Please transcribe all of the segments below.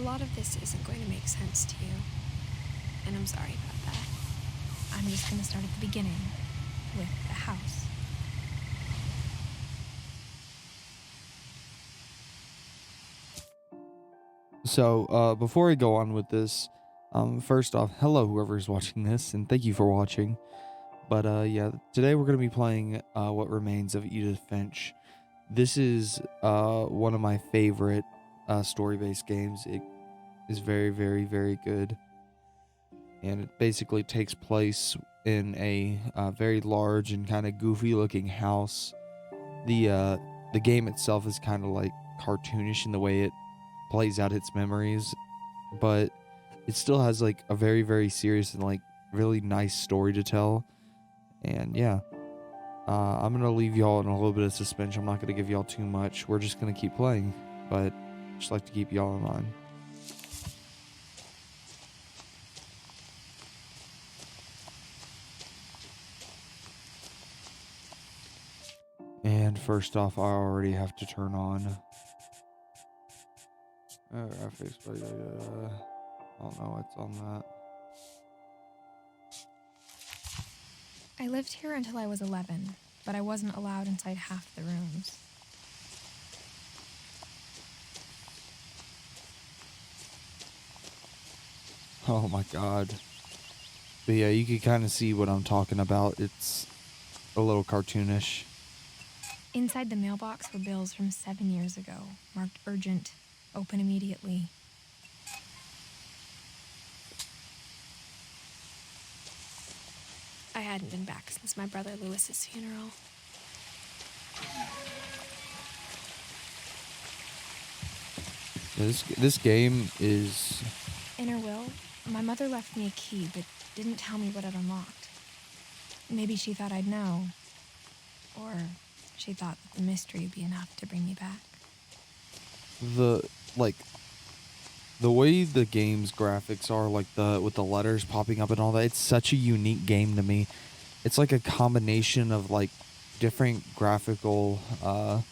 lot of this isn't going to make sense to you, and I'm sorry about that. I'm just going to start at the beginning, with the house. So, before I go on with this, first off, hello whoever's watching this, and thank you for watching. But, yeah, today we're going to be playing, What Remains of Edith Finch. This is, one of my favorite, story-based games. It is very, very, very good. And it basically takes place in a, very large and kind of goofy-looking house. The game itself is kind of, like, cartoonish in the way it plays out its memories, but it still has like a very, very serious and like really nice story to tell. And yeah, I'm gonna leave y'all in a little bit of suspense. I'm not gonna give y'all too much. We're just gonna keep playing, but just like to keep y'all in mind. And first off, I already have to turn on graphics, but I don't know what's on that. I lived here until I was 11, but I wasn't allowed inside half the rooms. Oh my god. But yeah, you can kind of see what I'm talking about. It's a little cartoonish. Inside the mailbox were bills from 7 years ago, marked urgent, open immediately. I hadn't been back since my brother Lewis's funeral. This game is... In her will, my mother left me a key, but didn't tell me what it unlocked. Maybe she thought I'd know. Or she thought that the mystery would be enough to bring me back. The way the game's graphics are, like with the letters popping up and all that, it's such a unique game to me. It's like a combination of like different graphical No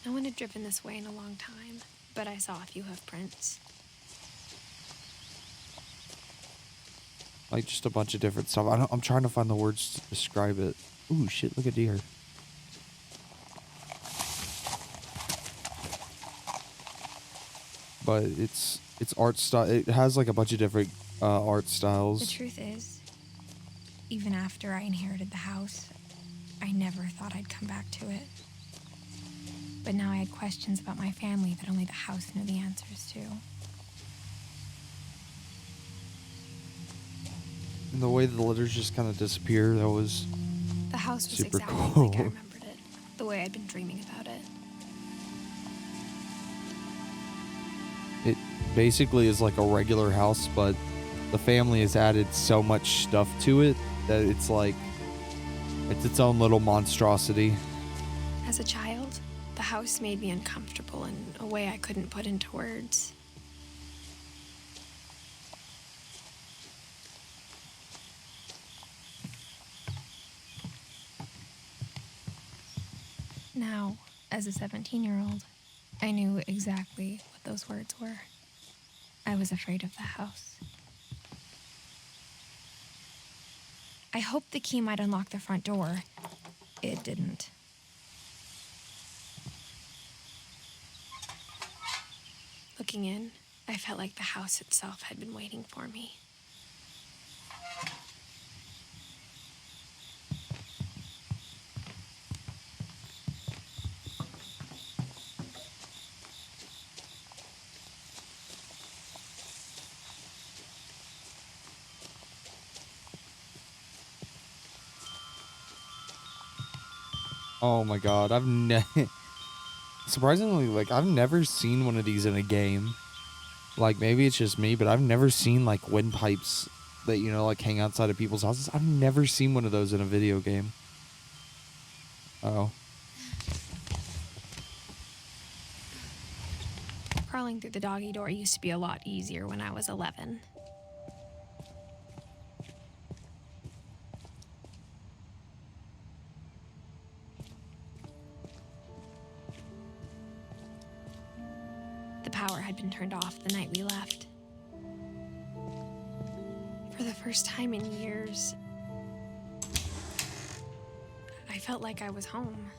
one had driven this way in a long time, but I saw a few hoof prints. like just a bunch of different stuff. I'm trying to find the words to describe it. Ooh, shit, look at deer. But it's art style. It has like a bunch of different art styles. The truth is, even after I inherited the house, I never thought I'd come back to it. But now I had questions about my family that only the house knew the answers to. And the way the letters just kind of disappear, that was The house was super exactly cool. like I remembered it, the way I'd been dreaming about it. It basically is like a regular house, but the family has added so much stuff to it that it's like it's its own little monstrosity. As a child, the house made me uncomfortable in a way I couldn't put into words. Now, as a 17-year-old, I knew exactly what those words were. I was afraid of the house. I hoped the key might unlock the front door. It didn't. Looking in, I felt like the house itself had been waiting for me. Oh my god, surprisingly, like I've never seen one of these in a game. Like maybe it's just me, but I've never seen like windpipes that, you know, like hang outside of people's houses. I've never seen one of those in a video game. Oh. Crawling through the doggy door used to be a lot easier when I was 11. The power had been turned off the night we left. For the first time in years, I felt like I was home.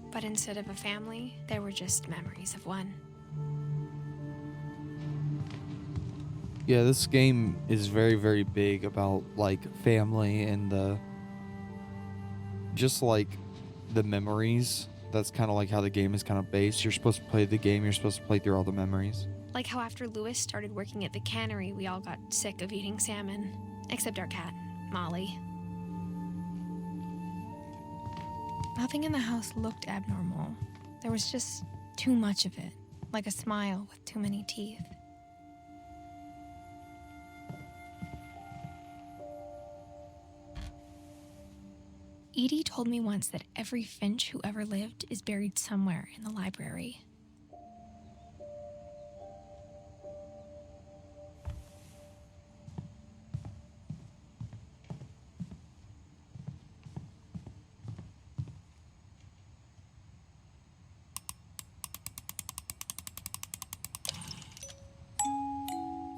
But instead of a family, there were just memories of one. Yeah, this game is very, very big about like family and just like the memories. That's kind of like how the game is kind of based. You're supposed to play the game, you're supposed to play through all the memories. Like how after Lewis started working at the cannery, we all got sick of eating salmon. Except our cat, Molly. Nothing in the house looked abnormal. There was just too much of it, like a smile with too many teeth. Edie told me once that every Finch who ever lived is buried somewhere in the library.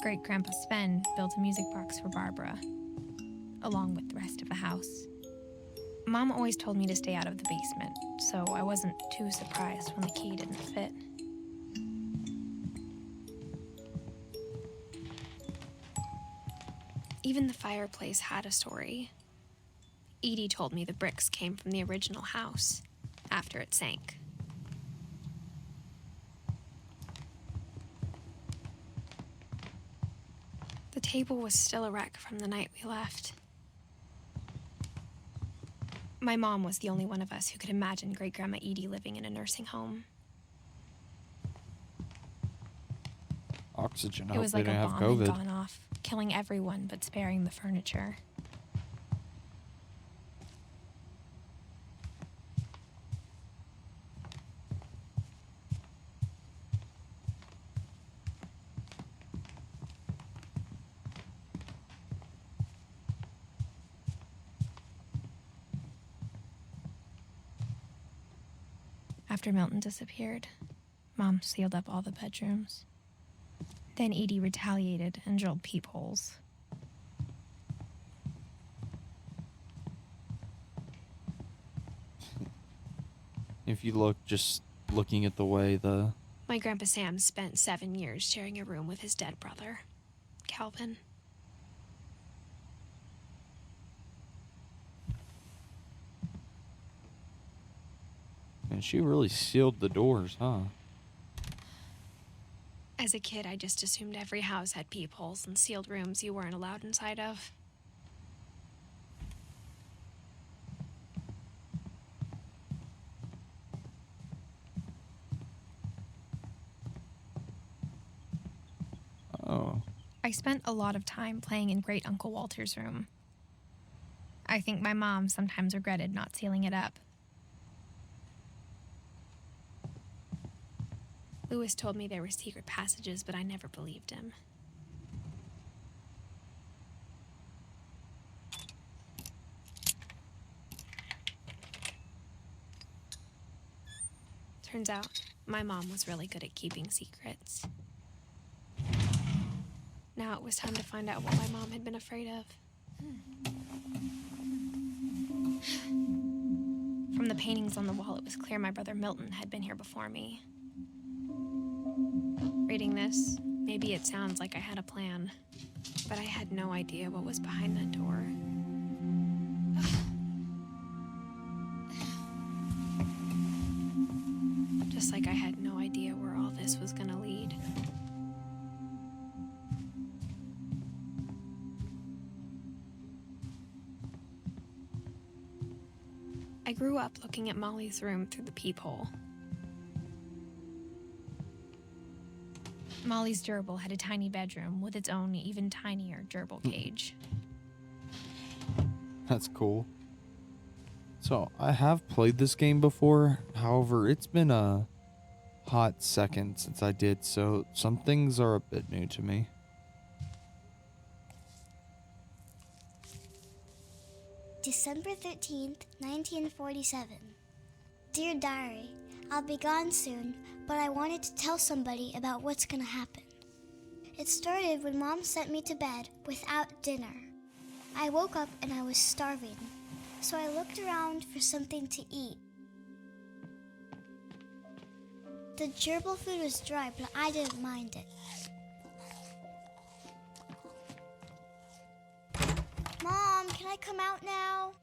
Great-Grandpa Sven built a music box for Barbara, along with the rest of the house. Mom always told me to stay out of the basement, so I wasn't too surprised when the key didn't fit. Even the fireplace had a story. Edie told me the bricks came from the original house, after it sank. The table was still a wreck from the night we left. My mom was the only one of us who could imagine Great-Grandma Edie living in a nursing home. Oxygen. I It hope was they like a didn't have bomb had COVID. gone off, killing everyone but sparing the furniture. After Milton disappeared, Mom sealed up all the bedrooms. Then Edie retaliated and drilled peepholes. If you look, just looking at the way My Grandpa Sam spent 7 years sharing a room with his dead brother, Calvin. and she really sealed the doors, huh? As a kid, I just assumed every house had peepholes and sealed rooms you weren't allowed inside of. Oh. I spent a lot of time playing in Great Uncle Walter's room. I think my mom sometimes regretted not sealing it up. Lewis told me there were secret passages, but I never believed him. Turns out, my mom was really good at keeping secrets. Now it was time to find out what my mom had been afraid of. From the paintings on the wall, it was clear my brother Milton had been here before me. Reading this, maybe it sounds like I had a plan, but I had no idea what was behind that door. Just like I had no idea where all this was gonna lead. I grew up looking at Molly's room through the peephole. Molly's gerbil had a tiny bedroom with its own even tinier gerbil cage. That's cool. So, I have played this game before. However, it's been a hot second since I did, so some things are a bit new to me. December 13th, 1947. Dear Diary, I'll be gone soon, but I wanted to tell somebody about what's gonna happen. It started when Mom sent me to bed without dinner. I woke up and I was starving, so I looked around for something to eat. The gerbil food was dry, but I didn't mind it. Mom, can I come out now?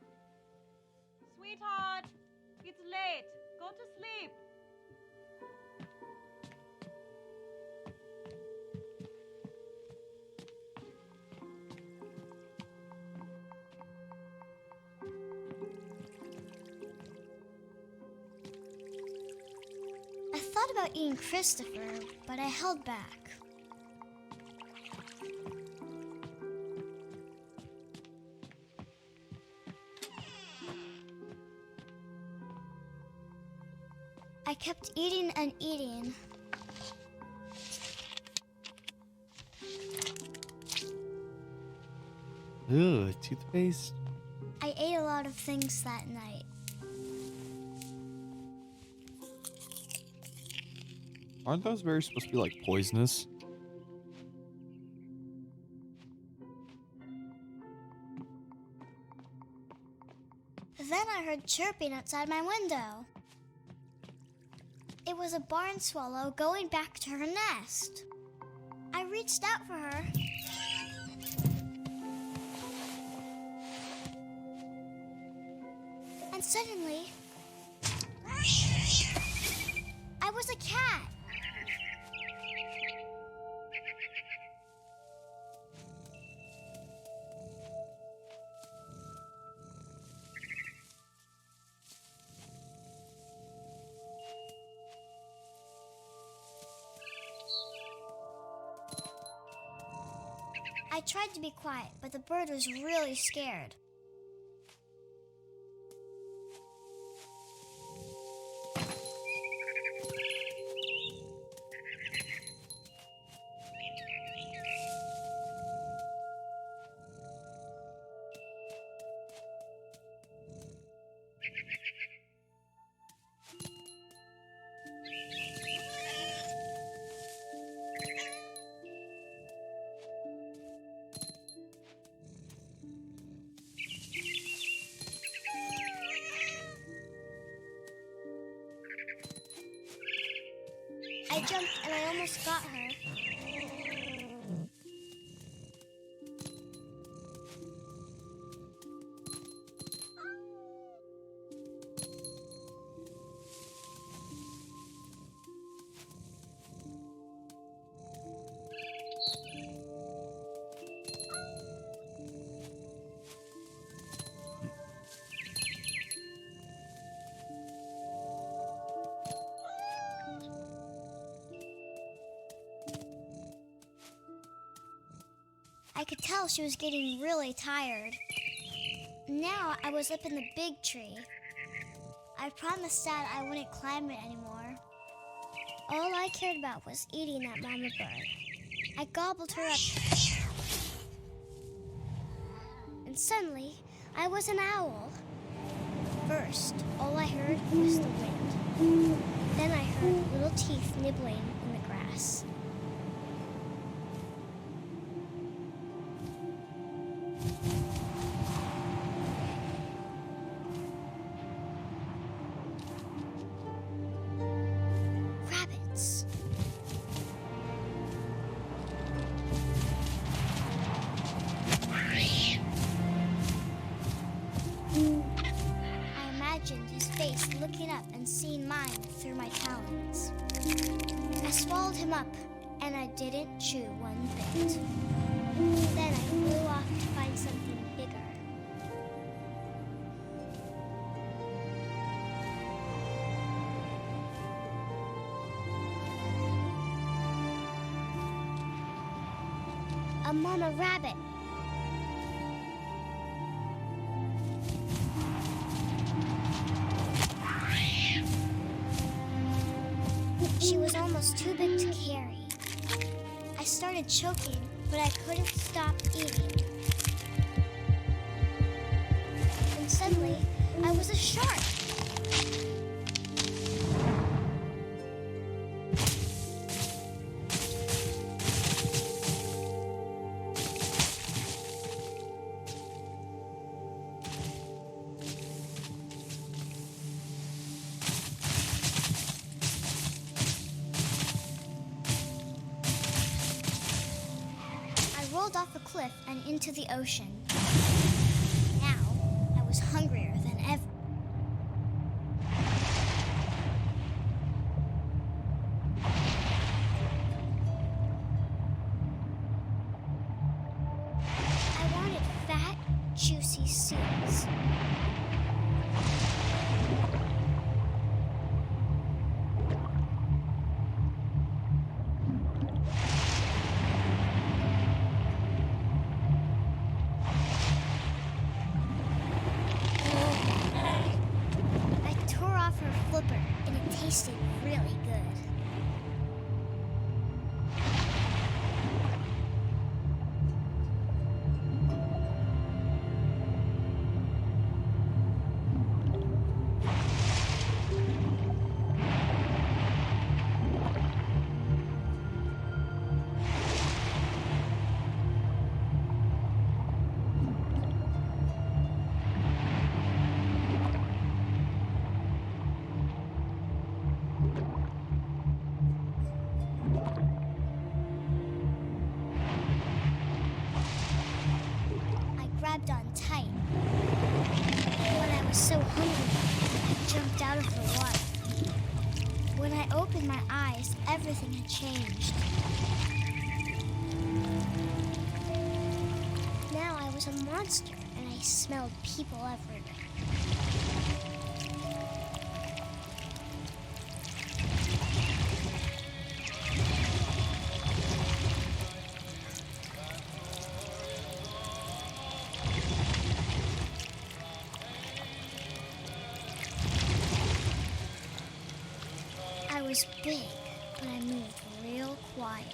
Sweetheart, it's late. Go to sleep. I thought about eating Christopher, but I held back. I kept eating and eating. Ugh, toothpaste. I ate a lot of things that night. Aren't those berries supposed to be like poisonous? Then I heard chirping outside my window. It was a barn swallow going back to her nest. I reached out for her. And suddenly, I was a cat. I tried to be quiet, but the bird was really scared. I jumped and I almost got her. I could tell she was getting really tired. Now I was up in the big tree. I promised Dad I wouldn't climb it anymore. All I cared about was eating that mama bird. I gobbled her up. And suddenly, I was an owl. First, all I heard was the wind. Then I heard little teeth nibbling in the grass. Rabbits. I imagined his face looking up and seeing mine through my talons. I swallowed him up, and I didn't chew one bit. Then I flew off to find something bigger. A mama rabbit. She was almost too big to carry. I started choking, but I couldn't stop eating. And suddenly, I was a shark. rolled off a cliff and into the ocean. Now, I was hungrier than ever. I wanted fat, juicy seals. I tore off her flipper, and it tasted really good. I grabbed on tight. When I was so hungry, I jumped out of the water. When I opened my eyes, everything had changed. Now I was a monster, and I smelled people everywhere. I was big, but I moved real quiet.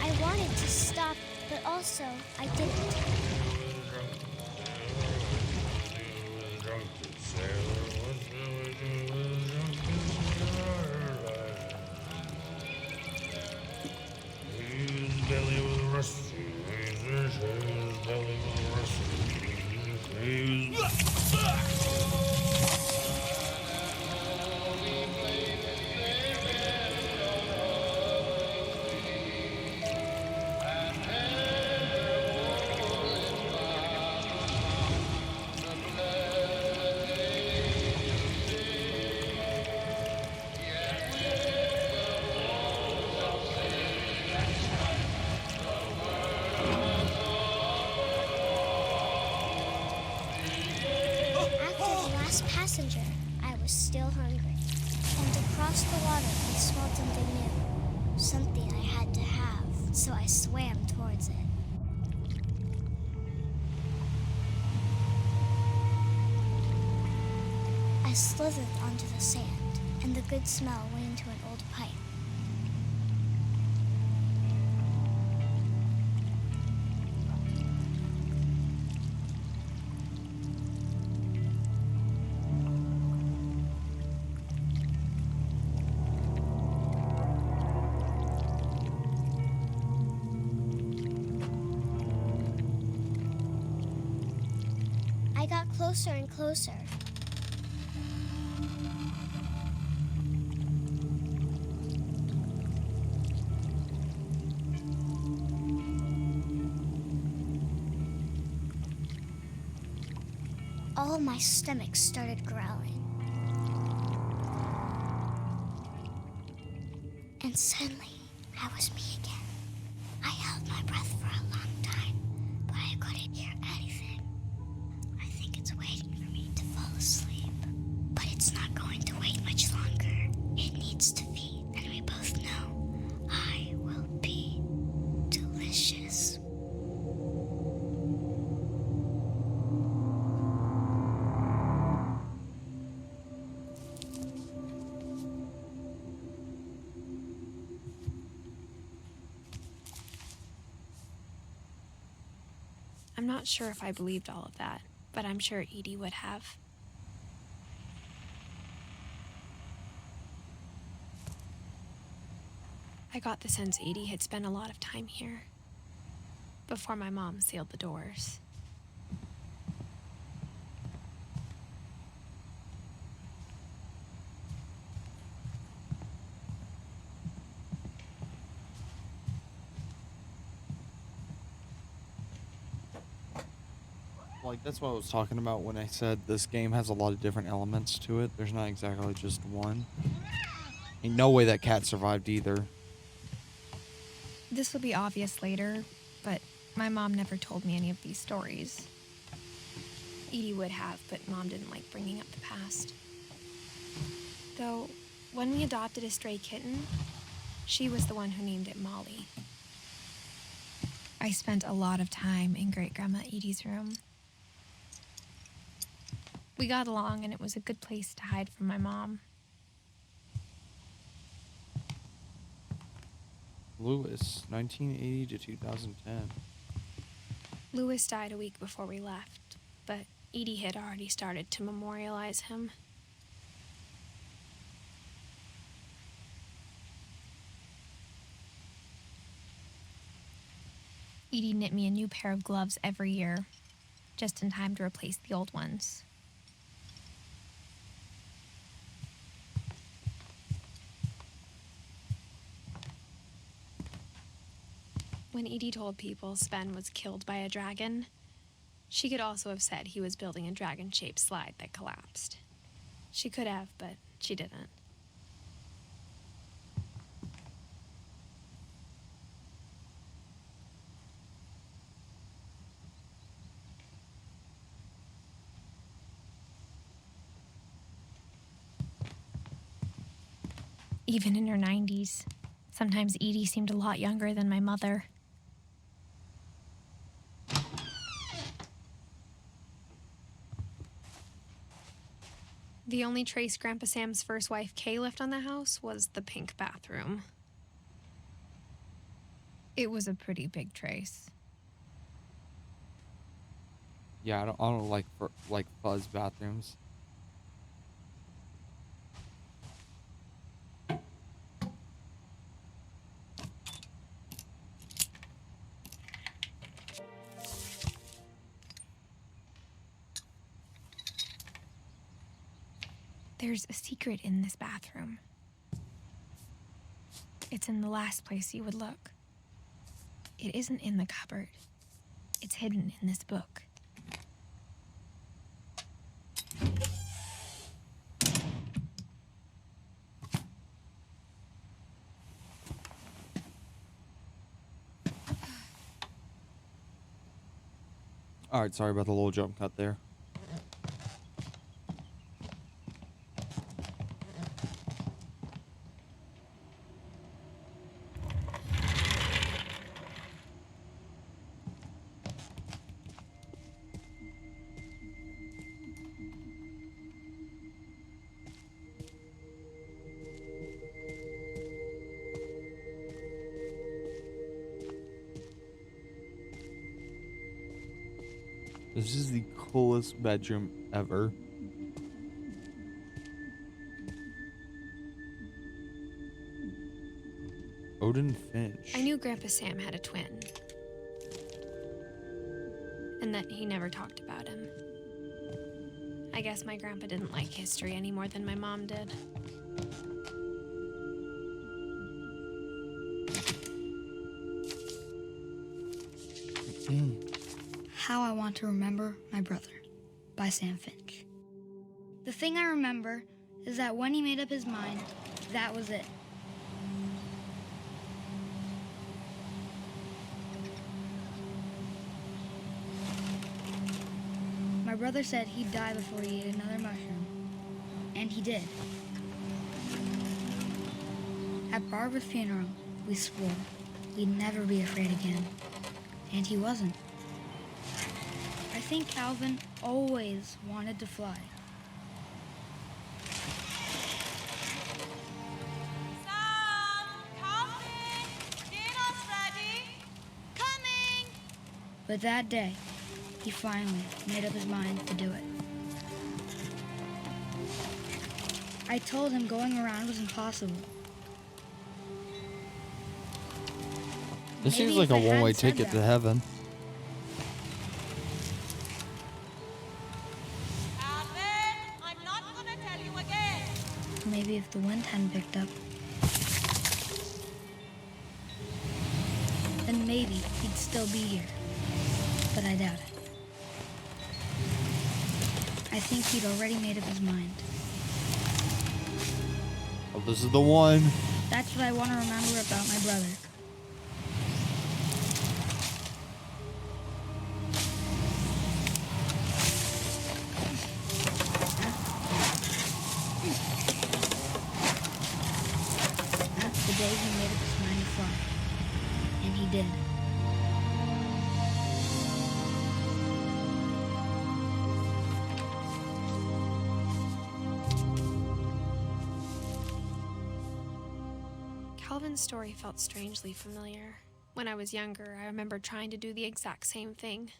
I wanted to stop, but also I didn't. Passenger, I was still hungry. And across the water, I smelled something new. Something I had to have, so I swam towards it. I slithered onto the sand, and the good smell went into an old pipe. I got closer and closer. All my stomach started growling. And suddenly, I was me again. I held my breath for a long time, but I couldn't hear anything. I think it's waiting for me to fall asleep. But it's not going to wait much longer. It needs to feed, and we both know I will be delicious. I'm not sure if I believed all of that, but I'm sure Edie would have. I got the sense Edie had spent a lot of time here before my mom sealed the doors. Like, that's what I was talking about when I said this game has a lot of different elements to it. There's not exactly just one. Ain't no way that cat survived either. This will be obvious later, but my mom never told me any of these stories. Edie would have, but Mom didn't like bringing up the past. Though, when we adopted a stray kitten, she was the one who named it Molly. I spent a lot of time in Great-Grandma Edie's room. We got along, and it was a good place to hide from my mom. Lewis, 1980 to 2010. Lewis died a week before we left, but Edie had already started to memorialize him. Edie knit me a new pair of gloves every year, just in time to replace the old ones. When Edie told people Sven was killed by a dragon, she could also have said he was building a dragon-shaped slide that collapsed. She could have, but she didn't. Even in her 90s, sometimes Edie seemed a lot younger than my mother. The only trace Grandpa Sam's first wife, Kay, left on the house was the pink bathroom. It was a pretty big trace. Yeah, I don't like fuzz bathrooms. There's a secret in this bathroom. It's in the last place you would look. It isn't in the cupboard. It's hidden in this book. Alright, sorry about the little jump cut there. This is the coolest bedroom ever. Odin Finch. I knew Grandpa Sam had a twin, and that he never talked about him. I guess my grandpa didn't like history any more than my mom did. How I Want to Remember My Brother by Sam Finch. The thing I remember is that when he made up his mind, that was it. My brother said he'd die before he ate another mushroom, and he did. At Barbara's funeral, we swore we'd never be afraid again, and he wasn't. I think Alvin always wanted to fly. Sam, coffee, dinner's ready. Coming! But that day, he finally made up his mind to do it. I told him going around was impossible. This Maybe seems like if a I hadn't one-way said ticket to that. heaven. Alvin, I'm not gonna tell you again. Maybe if the wind hadn't picked up, then maybe he'd still be here. But I doubt it. I think he'd already made up his mind. Oh, this is the one. That's what I want to remember about my brother. The day he made up his mind to fly. And he did. Calvin's story felt strangely familiar. When I was younger, I remember trying to do the exact same thing.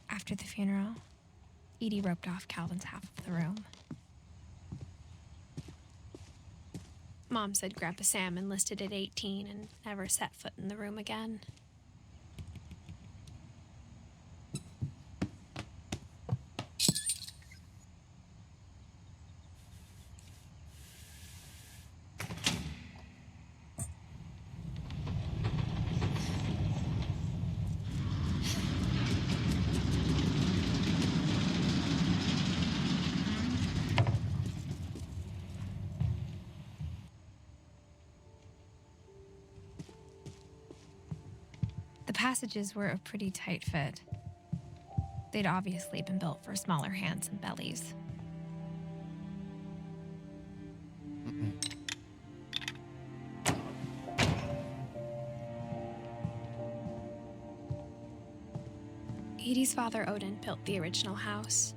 After the funeral, Edie roped off Calvin's half of the room. Mom said Grandpa Sam enlisted at 18 and never set foot in the room again. The passages were a pretty tight fit. They'd obviously been built for smaller hands and bellies. Edie's father, Odin, built the original house.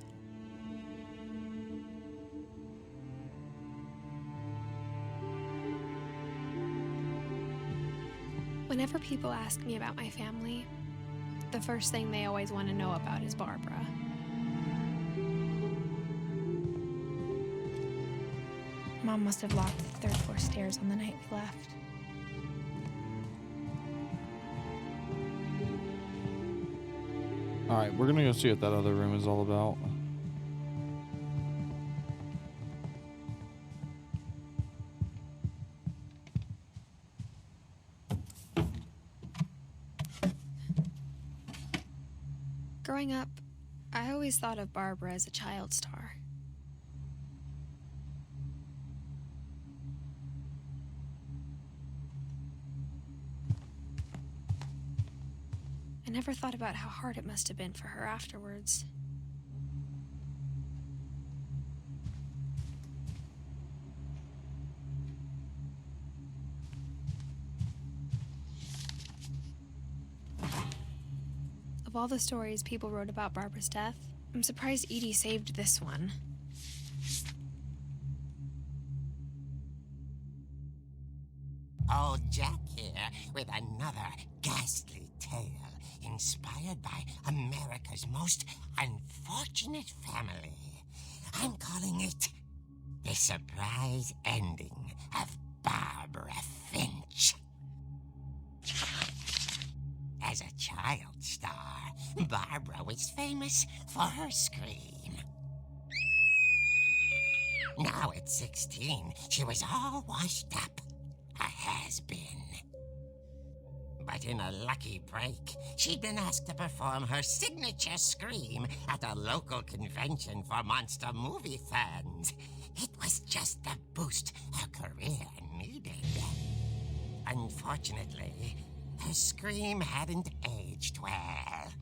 Whenever people ask me about my family, the first thing they always want to know about is Barbara. Mom must have locked the third floor stairs on the night we left. All right, we're gonna go see what that other room is all about. Growing up, I always thought of Barbara as a child star. I never thought about how hard it must have been for her afterwards. Of all the stories people wrote about Barbara's death, I'm surprised Edie saved this one. Old Jack here with another ghastly tale inspired by America's most unfortunate family. I'm calling it The Surprise Ending of Barbara Finch. As a child star, Barbara was famous for her scream. Now at 16, she was all washed up. A has-been. But in a lucky break, she'd been asked to perform her signature scream at a local convention for monster movie fans. It was just the boost her career needed. Unfortunately, her scream hadn't aged well.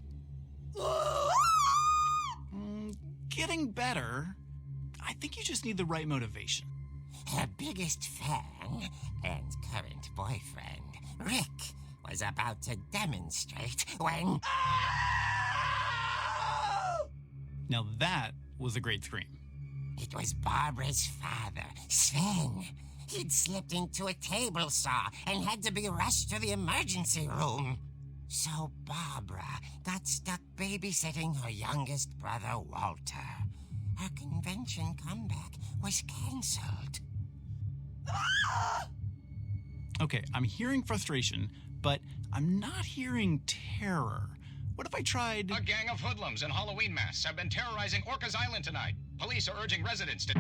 Getting better. I think you just need the right motivation. Her biggest fan and current boyfriend, Rick, was about to demonstrate when... Now that was a great scream. It was Barbara's father, Sven. He'd slipped into a table saw and had to be rushed to the emergency room. So Barbara got stuck babysitting her youngest brother, Walter. her convention comeback was cancelled. Okay, I'm hearing frustration, but I'm not hearing terror. What if I tried... A gang of hoodlums in Halloween masks have been terrorizing Orcas Island tonight. Police are urging residents to...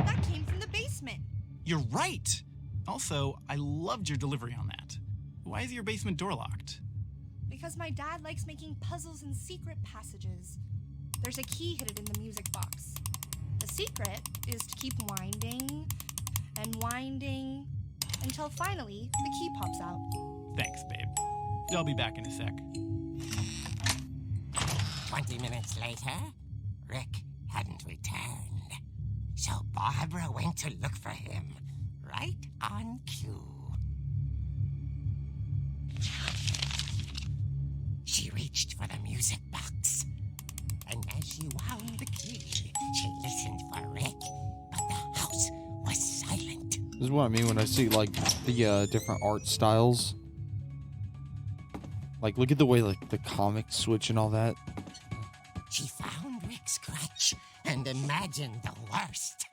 That came from the basement. You're right! Also, I loved your delivery on that. Why is your basement door locked? Because my dad likes making puzzles and secret passages. There's a key hidden in the music box. The secret is to keep winding and winding until finally the key pops out. Thanks, babe. I'll be back in a sec. 20 minutes later, Rick hadn't returned. So Barbara went to look for him, right on cue. She reached for the music box, and as she wound the key, she listened for Rick, but the house was silent. This is what I mean when I see like the different art styles. Like, look at the way like the comics switch and all that. She found Rick's crutch and imagined the worst.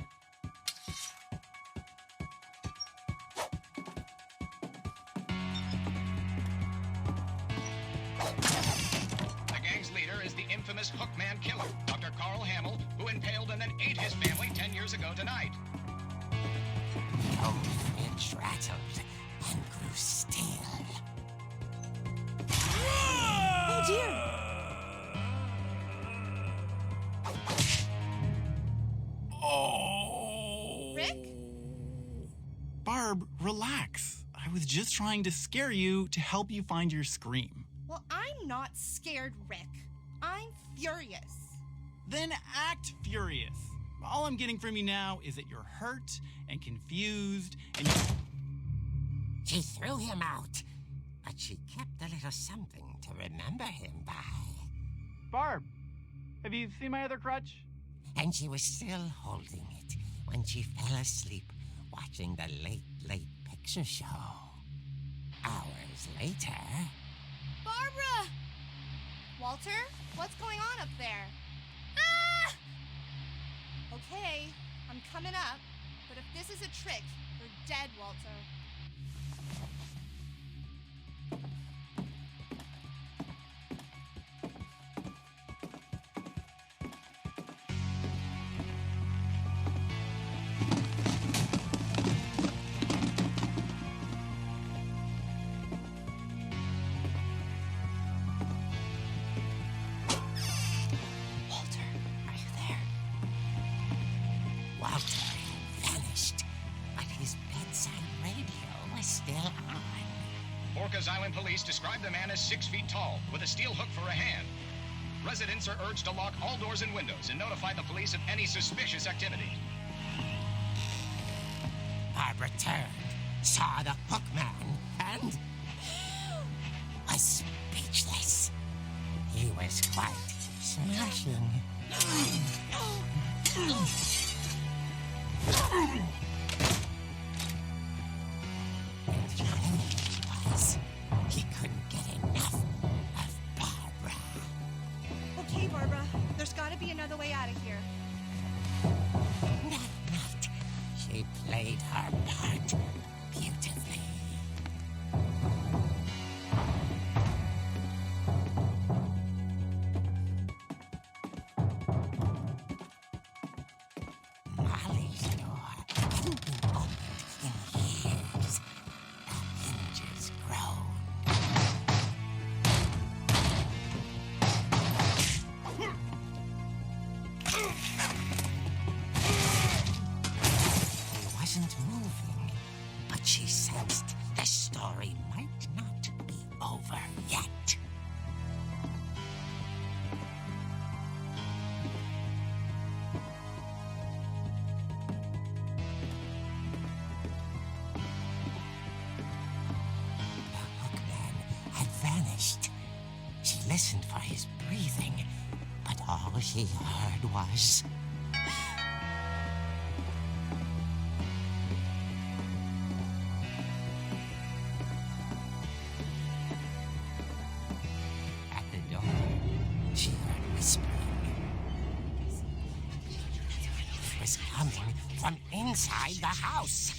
The gang's leader is the infamous Hookman killer, Dr. Carl Hamill, who impaled and then ate his family 10 years ago tonight. Old Finch rattled and grew still. Oh dear! Oh! Rick? Barb, relax. I was just trying to scare you to help you find your scream. Well, I'm not scared, Rick. I'm furious. Then act furious. All I'm getting from you now is that you're hurt and confused and you... She threw him out, but she kept a little something to remember him by. Barb, have you seen my other crutch? And she was still holding it when she fell asleep watching the late picture show. Hours later... Barbara! Walter, what's going on up there? Ah! Okay, I'm coming up, but if this is a trick, you're dead, Walter. Walter had vanished, but his bedside radio was still on. Orcas Island police describe the man as 6 feet tall, with a steel hook for a hand. Residents are urged to lock all doors and windows and notify the police of any suspicious activity. Barbara turned, saw the hook man, and was speechless. He was quite smashing. And he was. He couldn't get enough of Barbara. Okay, Barbara, there's gotta be another way out of here. That night, she played her part beautifully. Molly's door hadn't been opened in years. The hinges groaned. He wasn't moving, but she sensed the story might not be over yet. The hookman had vanished. She listened for his breathing, but all she heard was... At the door, she heard whispering. It was coming from inside the house.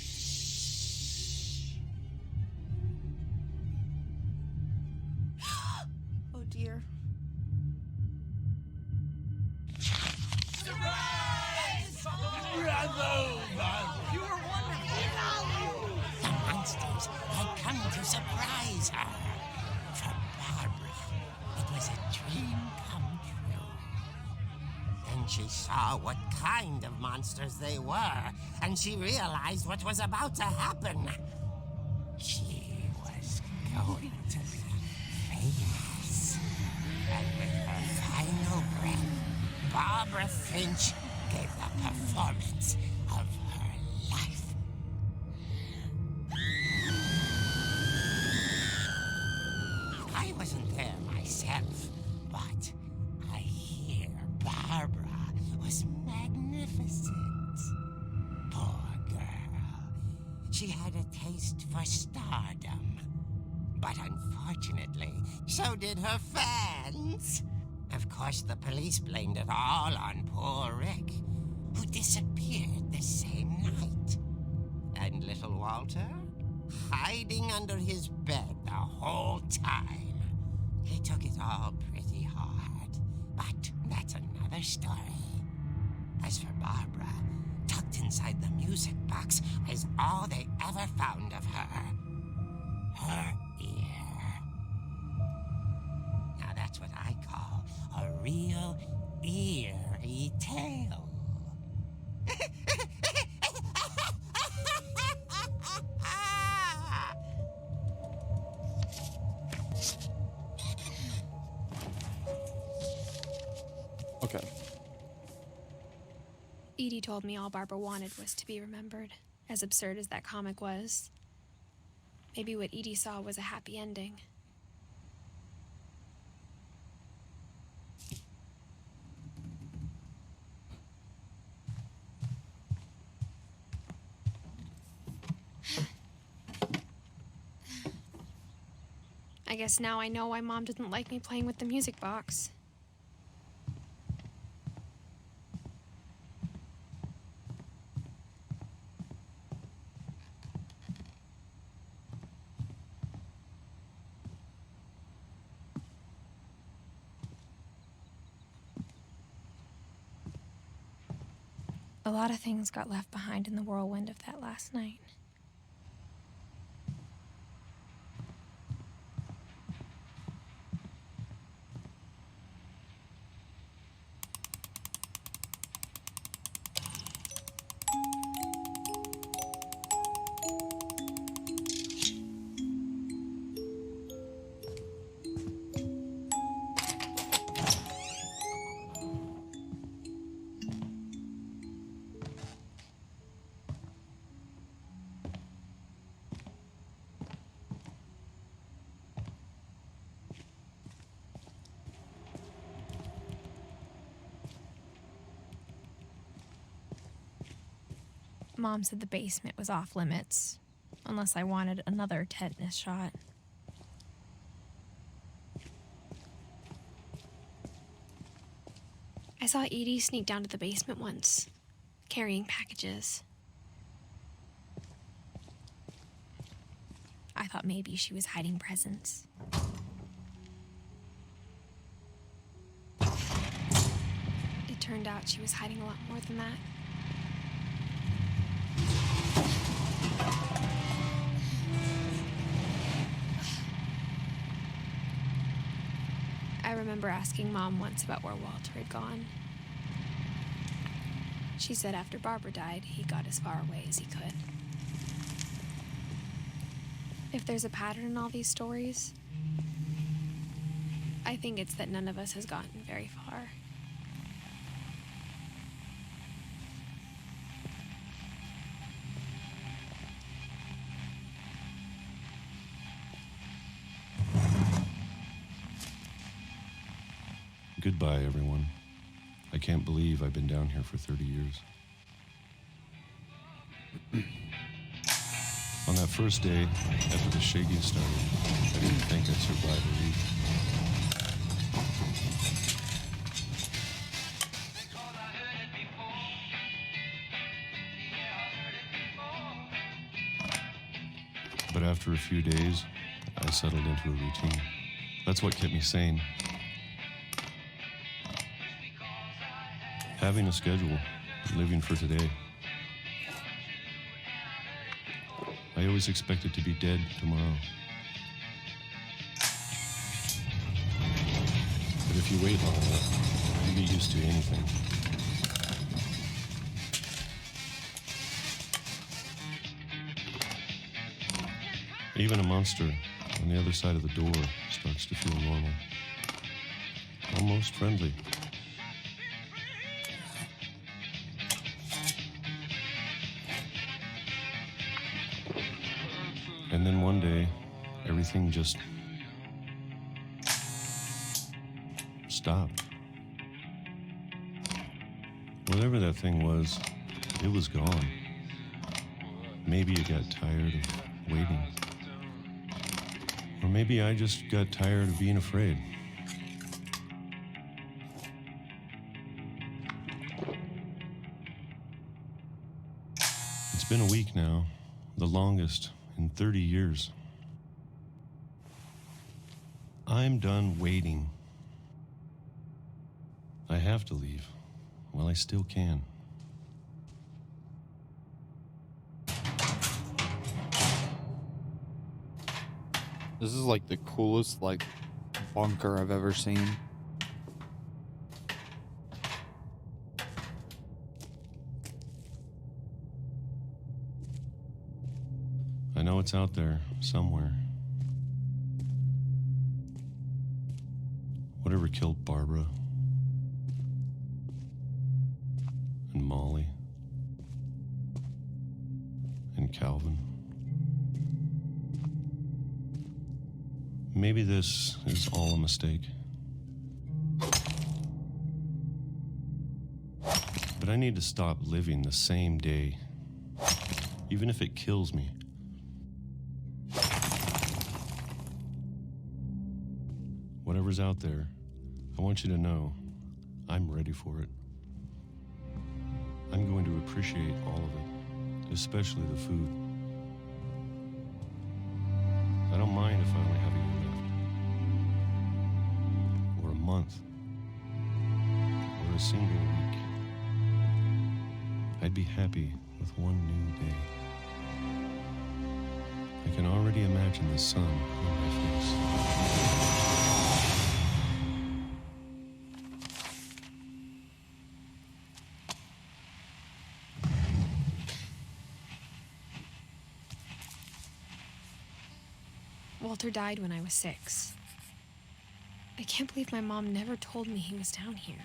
Oh dear. The monsters had come to surprise her. For Barbara, it was a dream come true. Then she saw what kind of monsters they were, and she realized what was about to happen. She was going to be famous. And with her final breath, Barbara Finch gave the performance of her life. I wasn't there myself, but I hear Barbara was magnificent. Poor girl. She had a taste for stardom. But unfortunately, so did her fans. Of course, the police blamed it all on poor Rick, who disappeared the same night. And little Walter? Hiding under his bed the whole time. He took it all pretty hard, but that's another story. As for Barbara, tucked inside the music box was all they ever found of her. Her ear. Now that's what I call a real eerie tale. Okay. Edie told me all Barbara wanted was to be remembered, as absurd as that comic was. Maybe what Edie saw was a happy ending. I guess now I know why Mom didn't like me playing with the music box. A lot of things got left behind in the whirlwind of that last night. Mom said the basement was off limits, unless I wanted another tetanus shot. I saw Edie sneak down to the basement once, carrying packages. I thought maybe she was hiding presents. It turned out she was hiding a lot more than that. I remember asking Mom once about where Walter had gone. She said after Barbara died, he got as far away as he could. If there's a pattern in all these stories, I think it's that none of us has gotten very far. Goodbye, everyone. I can't believe I've been down here for 30 years. On that first day, after the shaking started, I didn't think I'd survive a week. But after a few days, I settled into a routine. That's what kept me sane. Having a schedule, living for today. I always expected to be dead tomorrow. But if you wait long enough, you get used to anything. Even a monster on the other side of the door starts to feel normal. Almost friendly. And then one day, everything just stopped. Whatever that thing was, it was gone. Maybe it got tired of waiting. Or maybe I just got tired of being afraid. It's been a week now, the longest in 30 years. I'm done waiting. I have to leave while I still can. This is like the coolest bunker I've ever seen. I know it's out there somewhere. Whatever killed Barbara and Molly and Calvin. Maybe this is all a mistake. But I need to stop living the same day, even if it kills me. Whatever's out there, I want you to know I'm ready for it. I'm going to appreciate all of it, especially the food. I don't mind if I only have a year left, or a month, or a single week. I'd be happy with one new day. I can already imagine the sun on my face. Walter died when I was 6. I can't believe my mom never told me he was down here.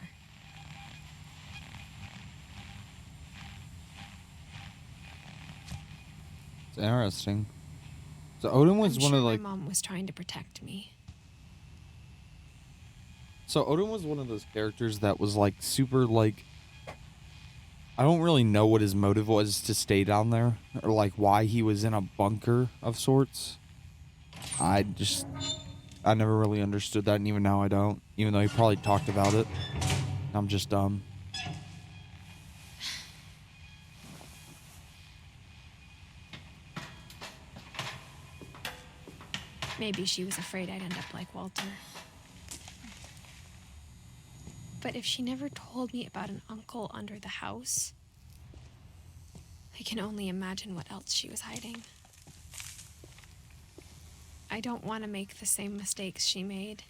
It's interesting. So Odin was I'm one sure of my mom was trying to protect me. So Odin was one of those characters that was super I don't really know what his motive was to stay down there, or why he was in a bunker of sorts. I never really understood that, and even now I don't, even though he probably talked about it. I'm just dumb. Maybe she was afraid I'd end up like Walter. But if she never told me about an uncle under the house, I can only imagine what else she was hiding. I don't want to make the same mistakes she made.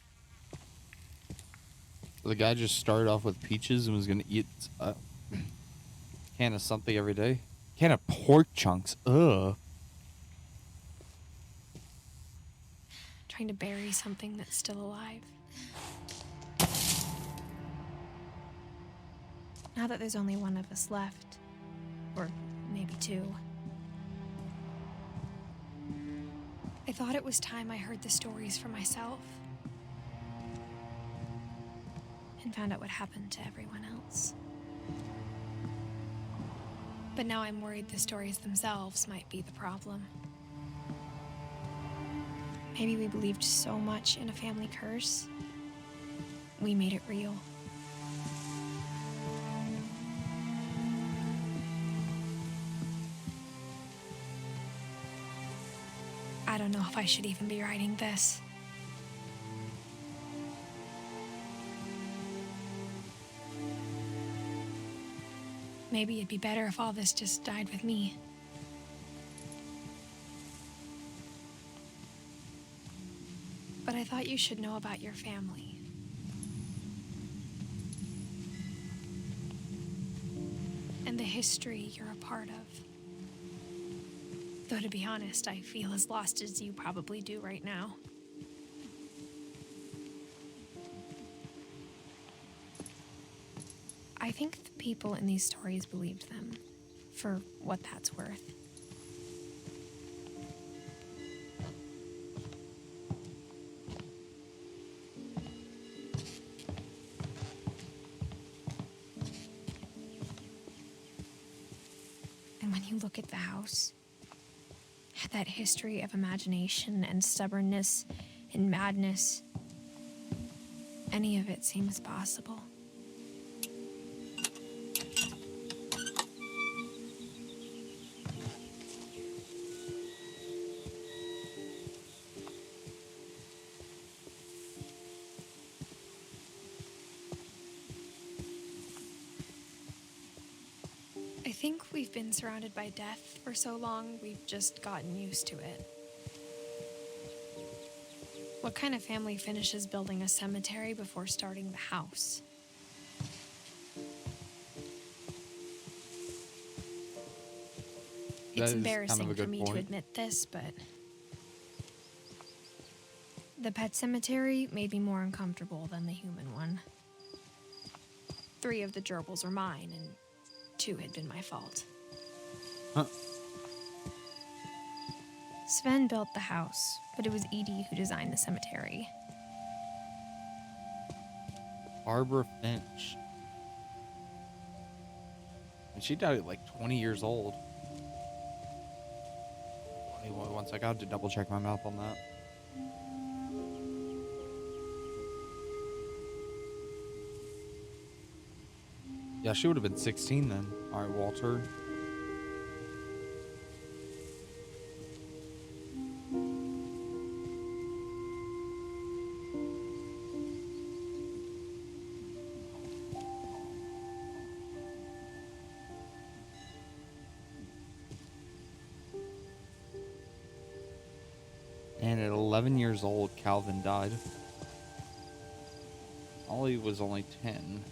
The guy just started off with peaches and was gonna eat a can of something every day. Can of pork chunks. Ugh. Trying to bury something that's still alive. Now that there's only one of us left, or maybe 2, I thought it was time I heard the stories for myself and found out what happened to everyone else. But now I'm worried the stories themselves might be the problem. Maybe we believed so much in a family curse, we made it real. I don't know if I should even be writing this. Maybe it'd be better if all this just died with me. But I thought you should know about your family. And the history you're a part of. Though to be honest, I feel as lost as you probably do right now. I think the people in these stories believed them, for what that's worth. And when you look at the house, that history of imagination and stubbornness and madness, any of it seems possible. I think we've been surrounded by death for so long, we've just gotten used to it. What kind of family finishes building a cemetery before starting the house? It's embarrassing for me to admit this, but the pet cemetery made me more uncomfortable than the human one. 3 of the gerbils were mine, and 2 had been my fault. Huh. Sven built the house, but it was Edie who designed the cemetery. Barbara Finch. And she died at like 20 years old. 21 sec, I have to double check my math on that. Yeah, she would have been 16 then. All right, Walter. And at 11 years old, Calvin died. Ollie was only 10.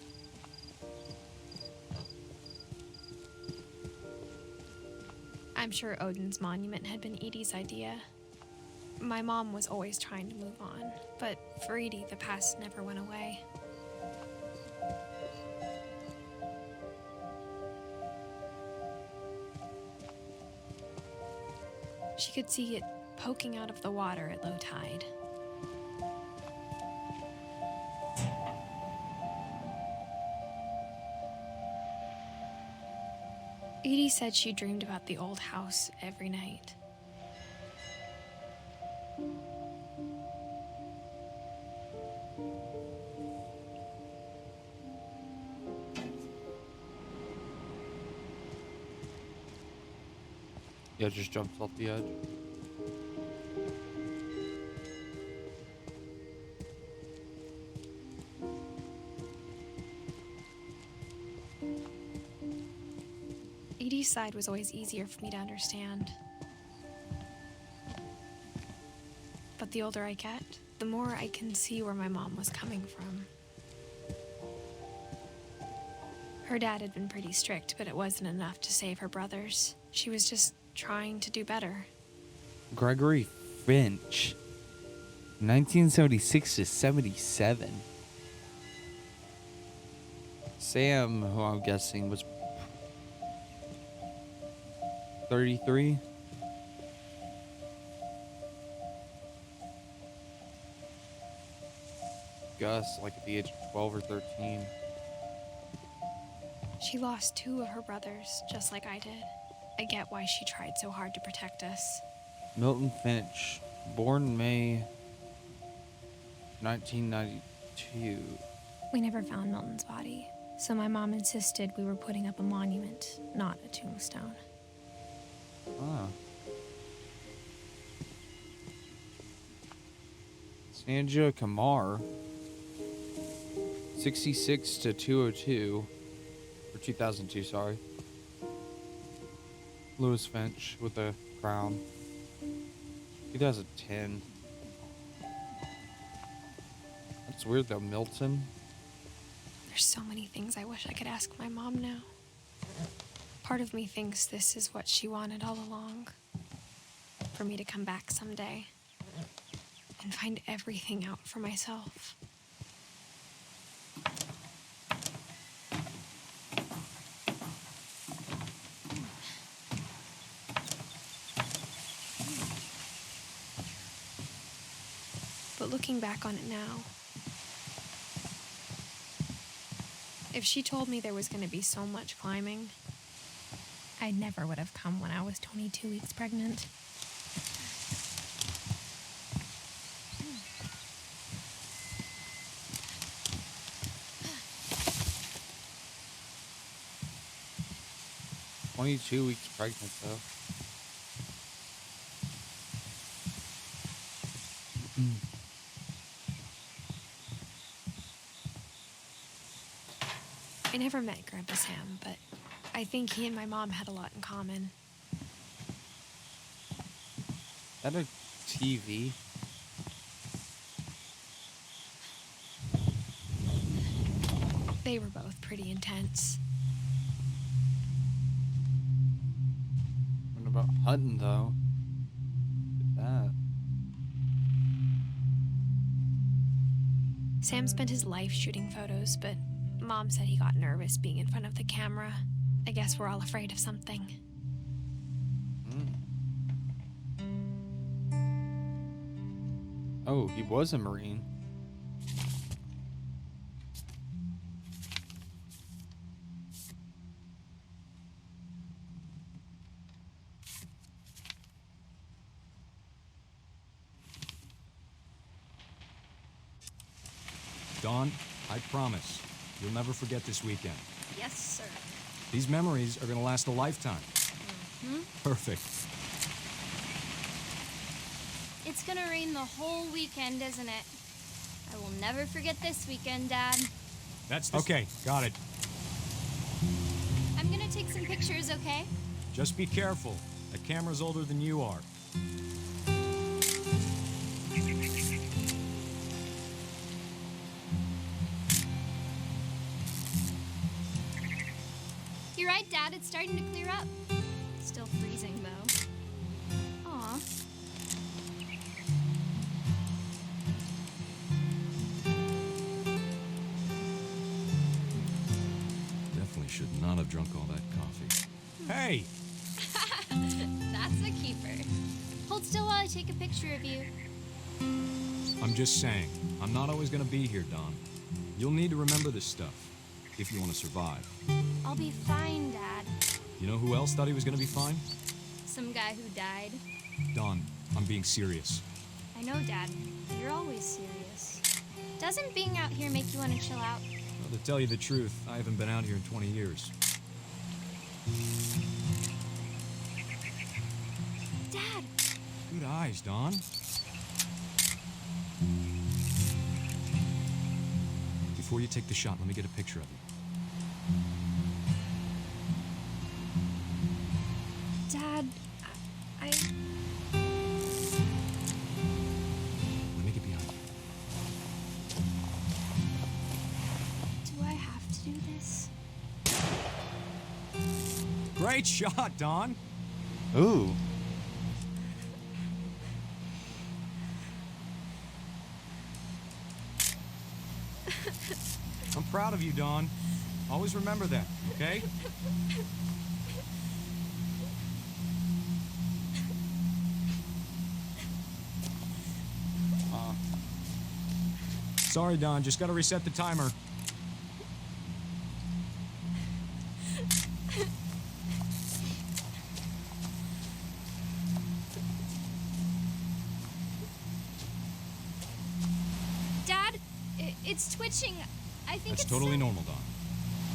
I'm sure Odin's monument had been Edie's idea. My mom was always trying to move on, but for Edie, the past never went away. She could see it poking out of the water at low tide. Edie said she dreamed about the old house every night. Yeah, just jumps off the edge. Edie's side was always easier for me to understand. But the older I get, the more I can see where my mom was coming from. Her dad had been pretty strict, but it wasn't enough to save her brothers. She was just trying to do better. Gregory Finch, 1976 to 77. Sam, who I'm guessing was 33. Gus, like at the age of 12 or 13. She lost 2 of her brothers, just like I did. I get why she tried so hard to protect us. Milton Finch, born May 1992. We never found Milton's body, so my mom insisted we were putting up a monument, not a tombstone. Ah. Sanja Kamar. 66 to 202. Or 2002, sorry. Lewis Finch with a crown. 2010. That's weird though, Milton. There's so many things I wish I could ask my mom now. Part of me thinks this is what she wanted all along. For me to come back someday and find everything out for myself. But looking back on it now, if she told me there was going to be so much climbing, I never would have come when I was 22 weeks pregnant. "22 weeks pregnant, though." I never met Grandpa Sam, but I think he and my mom had a lot in common. Is that a TV? They were both pretty intense. What about hunting, though? Look at that. Sam spent his life shooting photos, but Mom said he got nervous being in front of the camera. I guess we're all afraid of something. Oh, he was a Marine. Dawn, I promise, you'll never forget this weekend. Yes, sir. These memories are gonna last a lifetime. Perfect. It's gonna rain the whole weekend, isn't it? I will never forget this weekend, Dad. Okay, got it. I'm gonna take some pictures, okay? Just be careful. That camera's older than you are. You're right, Dad. It's starting to clear up. Still freezing, though. Aw. Definitely should not have drunk all that coffee. Hey! That's a keeper. Hold still while I take a picture of you. I'm just saying, I'm not always gonna be here, Dawn. You'll need to remember this stuff, if you want to survive. I'll be fine, Dad. You know who else thought he was gonna be fine? Some guy who died. Dawn, I'm being serious. I know, Dad. You're always serious. Doesn't being out here make you want to chill out? Well, to tell you the truth, I haven't been out here in 20 years. Dad! Good eyes, Dawn. Before you take the shot, let me get a picture of you. Dad, I... Let me get behind you. Do I have to do this? Great shot, Dawn. Ooh. I'm proud of you, Dawn. Always remember that, okay? Sorry, Dawn. Just gotta reset the timer. Dad, it's twitching. I think That's it's totally normal, Dawn.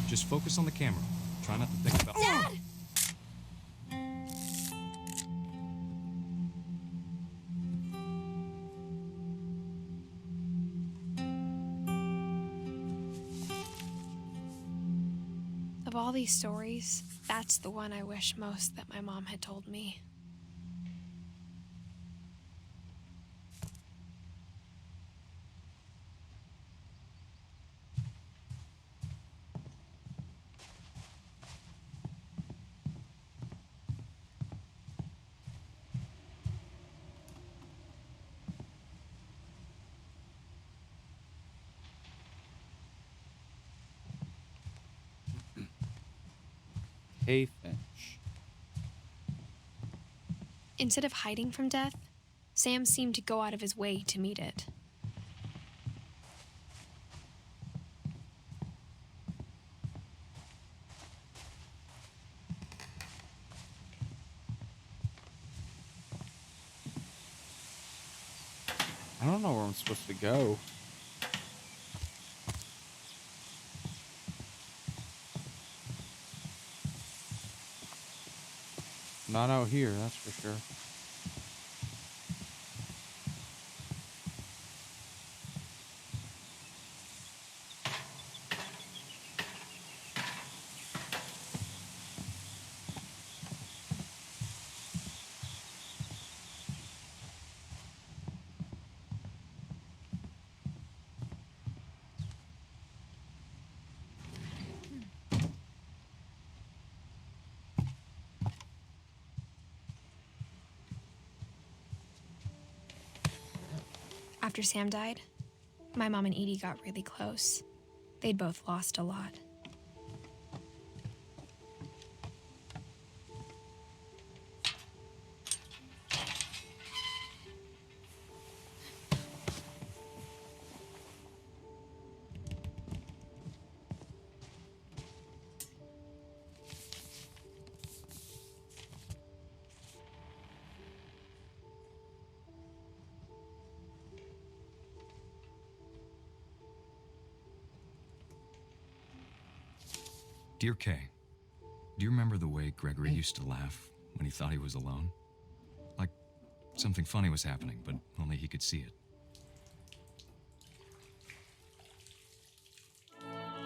Just focus on the camera. Try not to think about... Dad! all these stories, that's the one I wish most that my mom had told me. Hey, Finch. Instead of hiding from death, Sam seemed to go out of his way to meet it. I don't know where I'm supposed to go. Not out here, that's for sure. After Sam died, my mom and Edie got really close. They'd both lost a lot. Dear Kay, do you remember the way Gregory used to laugh when he thought he was alone? Like something funny was happening, but only he could see it.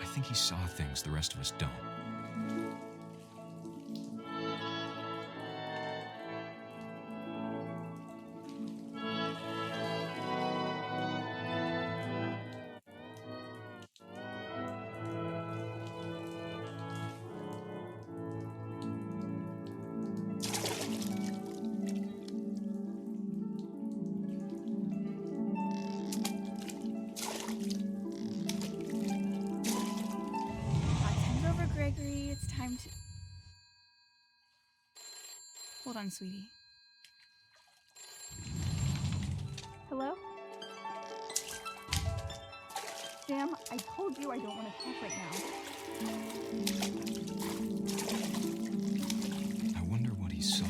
I think he saw things the rest of us don't. Gregory, it's time to... Hold on, sweetie. Hello? Sam, I told you I don't want to talk right now. I wonder what he saw.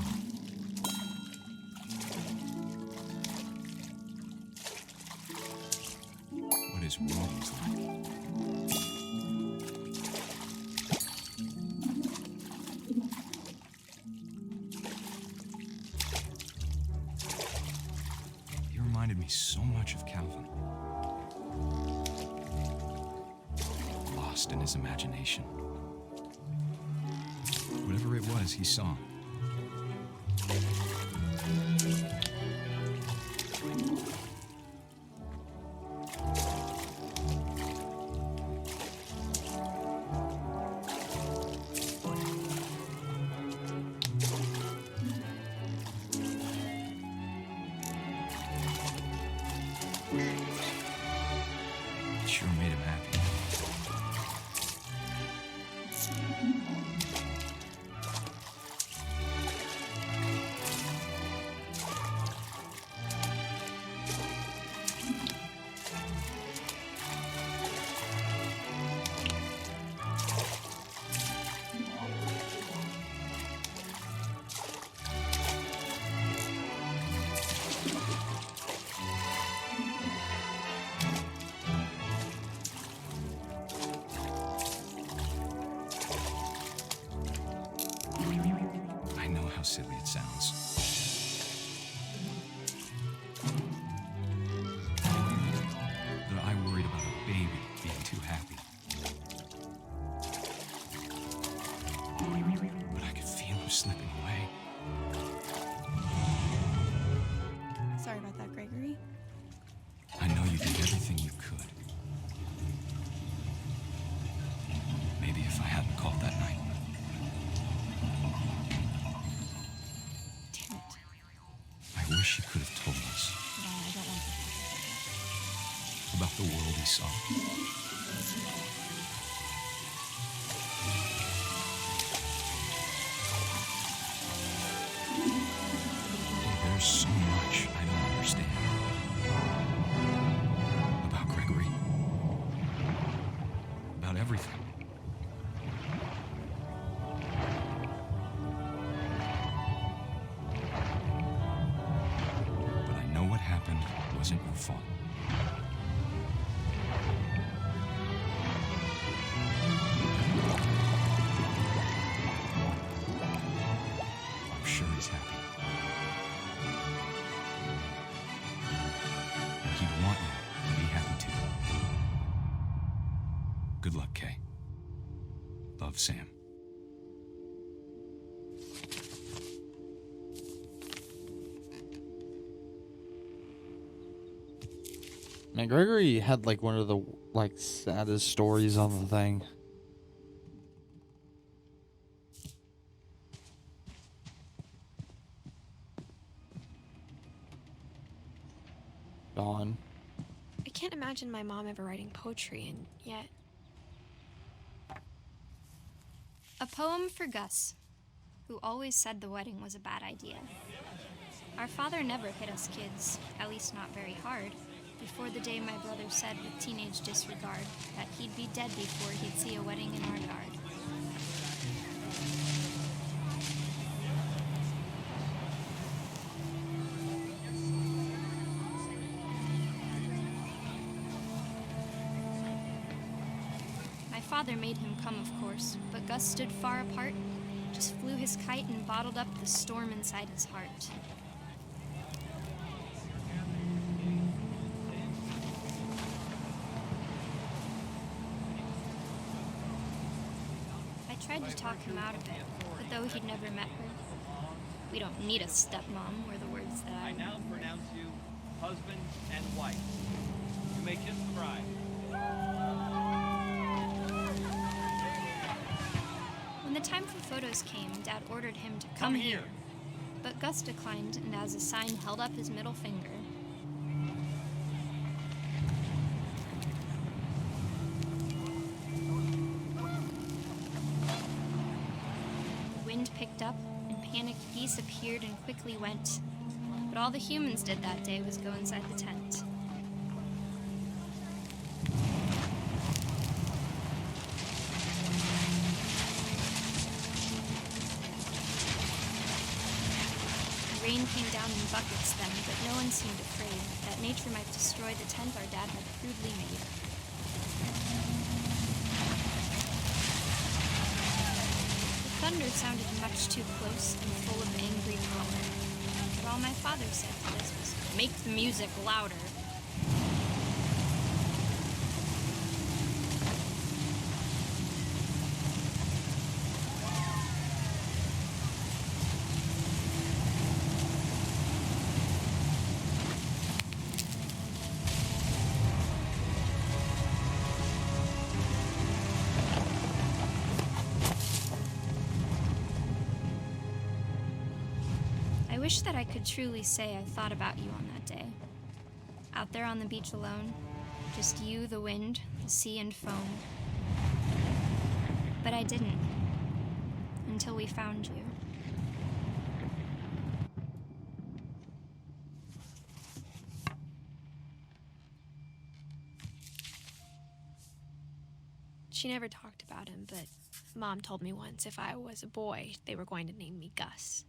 What his room was like. Reminded me so much of Calvin. Lost in his imagination. Whatever it was he saw. Sure made him happy. I know how silly it sounds. That I worried about a baby being too happy. was slipping away. Sorry about that, Gregory. I know you did everything you could. Maybe if I hadn't called that night. Damn it. I wish he could have told us No, I don't want to. about the world he saw. There's so much I don't understand about Gregory, about everything. But I know what happened wasn't your fault. I'm sure he's happy. And he'd want you to be happy too. Good luck, Kay. Love, Sam. Man, Gregory had like one of the like saddest stories on the thing. Dawn. I can't imagine my mom ever writing poetry, and yet. A poem for Gus, who always said the wedding was a bad idea. Our father never hit us kids, at least not very hard, before the day my brother said with teenage disregard that he'd be dead before he'd see a wedding in our yard. My father made him come, of course, but Gus stood far apart, just flew his kite and bottled up the storm inside his heart. I tried to talk him out of it, but though he'd never met her, we don't need a stepmom, were the words that I now pronounce you husband and wife. You may kiss the bride. When the time for photos came, Dad ordered him to come here. But Gus declined, and as a sign held up his middle finger. The wind picked up, and panicked geese appeared and quickly went. But all the humans did that day was go inside the tent. Rain came down in buckets then, but no one seemed afraid that nature might destroy the tent our dad had crudely made. The thunder sounded much too close and full of angry power. But all my father said to this was, "Make the music louder." I wish that I could truly say I thought about you on that day. Out there on the beach alone, just you, the wind, the sea, and foam. But I didn't, until we found you. She never talked about him, but Mom told me once if I was a boy, they were going to name me Gus.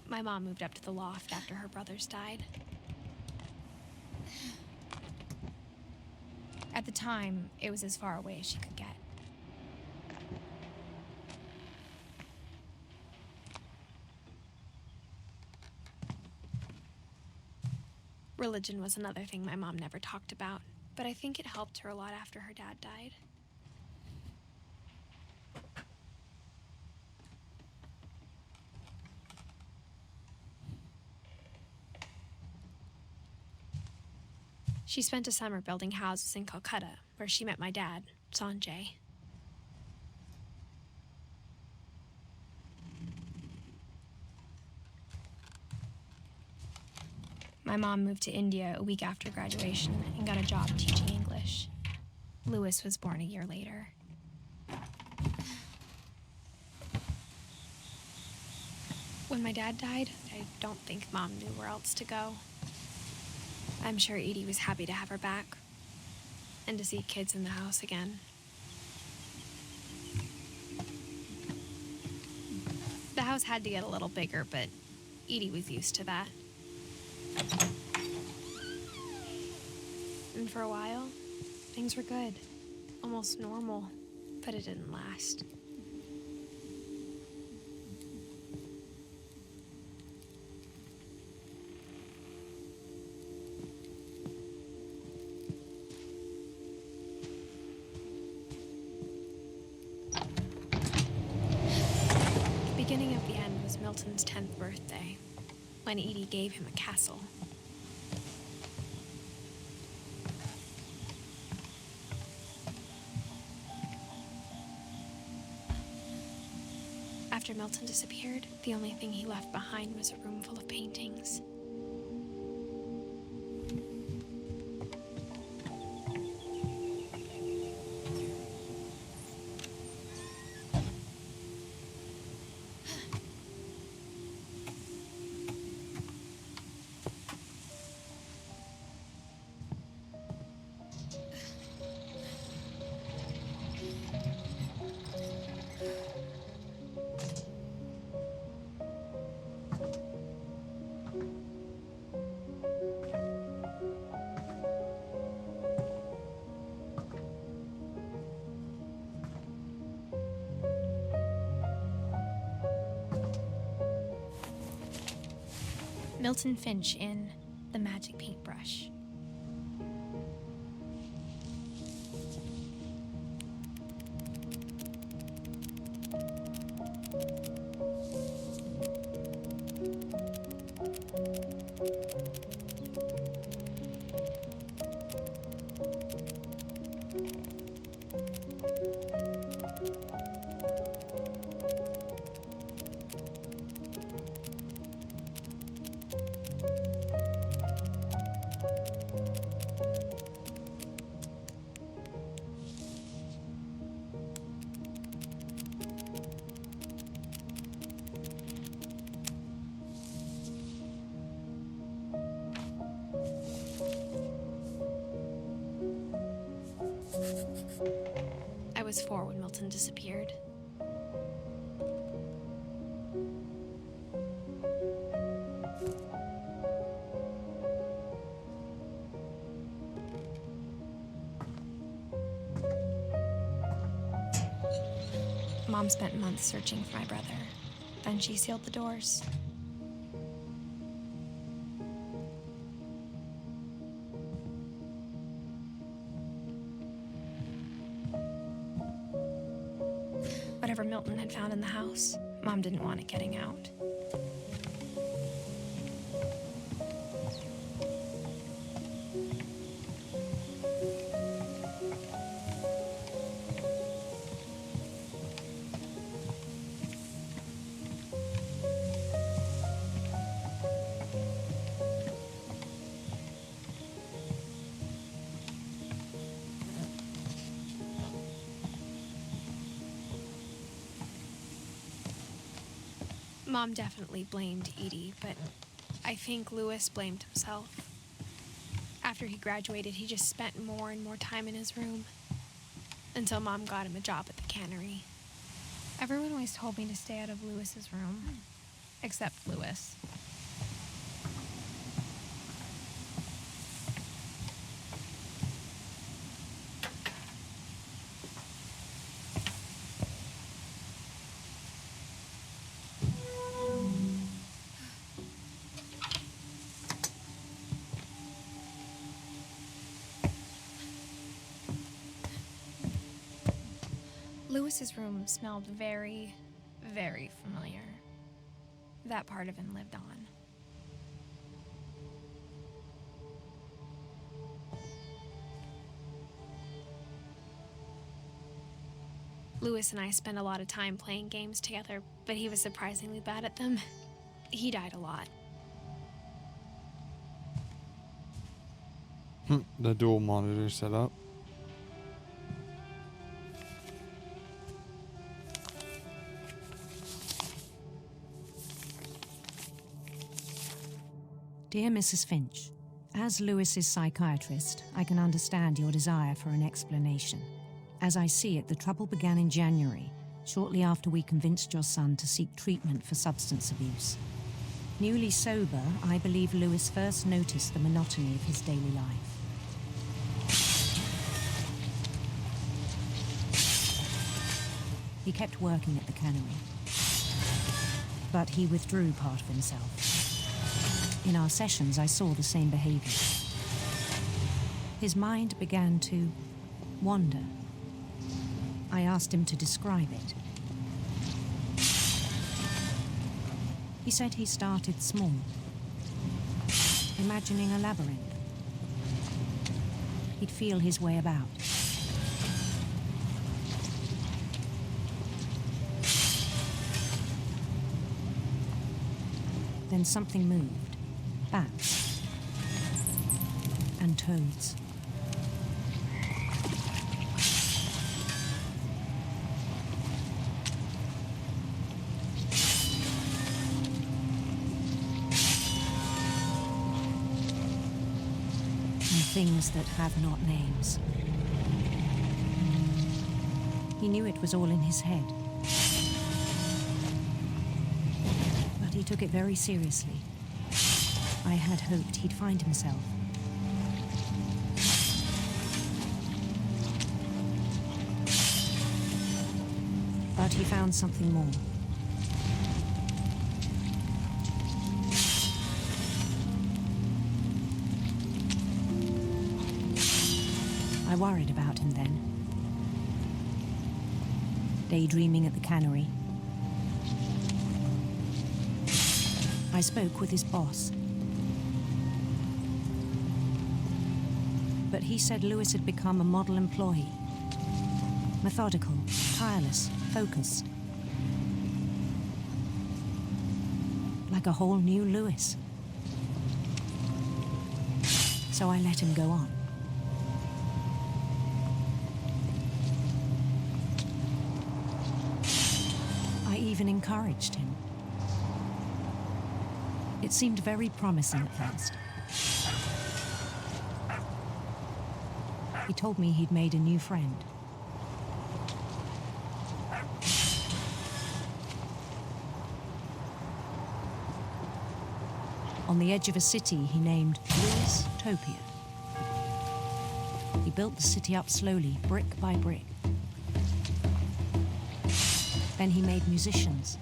My mom moved up to the loft after her brothers died. At the time, it was as far away as she could get. Religion was another thing my mom never talked about, but I think it helped her a lot after her dad died. She spent a summer building houses in Calcutta, where she met my dad, Sanjay. My mom moved to India a week after graduation and got a job teaching English. Louis was born a year later. When my dad died, I don't think Mom knew where else to go. I'm sure Edie was happy to have her back and to see kids in the house again. The house had to get a little bigger, but Edie was used to that. And for a while, things were good, almost normal, but it didn't last. The beginning of the end was Milton's 10th birthday, when Edie gave him a castle. After Milton disappeared, the only thing he left behind was a room full of paintings. Milton Finch in The Magic Paintbrush. I was 4 when Milton disappeared. Mom spent months searching for my brother. Then she sealed the doors. Whatever Milton had found in the house, Mom didn't want it getting out. Mom definitely blamed Edie, but I think Louis blamed himself. After he graduated, he just spent more and more time in his room, until Mom got him a job at the cannery. Everyone always told me to stay out of Louis's room, except Louis. Lewis's room smelled very, very familiar. That part of him lived on. Lewis and I spent a lot of time playing games together, but he was surprisingly bad at them. He died a lot. The dual monitor setup. Dear Mrs. Finch, as Lewis's psychiatrist, I can understand your desire for an explanation. As I see it, the trouble began in January, shortly after we convinced your son to seek treatment for substance abuse. Newly sober, I believe Lewis first noticed the monotony of his daily life. He kept working at the cannery, but he withdrew part of himself. In our sessions, I saw the same behavior. His mind began to wander. I asked him to describe it. He said he started small, imagining a labyrinth. He'd feel his way about. Then something moved. Bats. And toads. And things that have not names. He knew it was all in his head. He took it very seriously. I had hoped he'd find himself. But he found something more. I worried about him then. Daydreaming at the cannery. I spoke with his boss. But he said Lewis had become a model employee. Methodical, tireless, focused. Like a whole new Lewis. So I let him go on. I even encouraged him. It seemed very promising at first. He told me he'd made a new friend. On the edge of a city he named Lewis-topia. He built the city up slowly, brick by brick. Then he made musicians.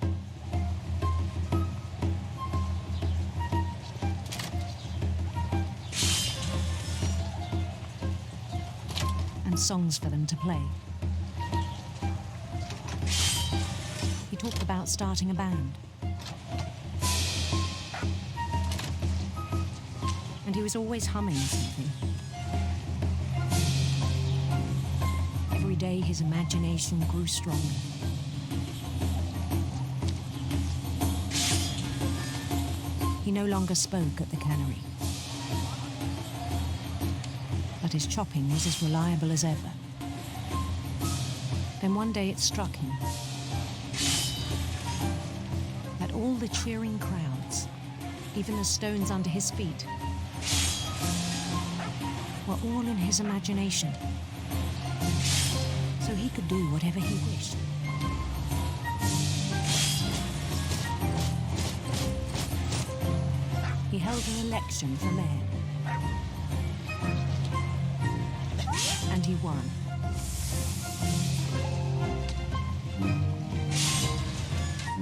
And songs for them to play. He talked about starting a band. And he was always humming something. Every day his imagination grew stronger. He no longer spoke at the cannery. But his chopping was as reliable as ever. Then one day it struck him that all the cheering crowds, even the stones under his feet, were all in his imagination. So he could do whatever he wished. He held an election for mayor. And he won.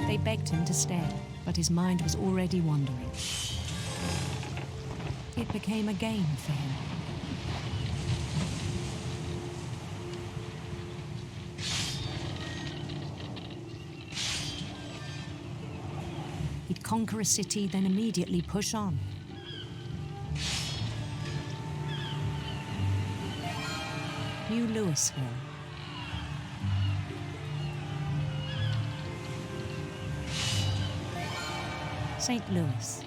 They begged him to stay, but his mind was already wandering. It became a game for him. conquer a city, then immediately push on. New Louisville. St. Louis.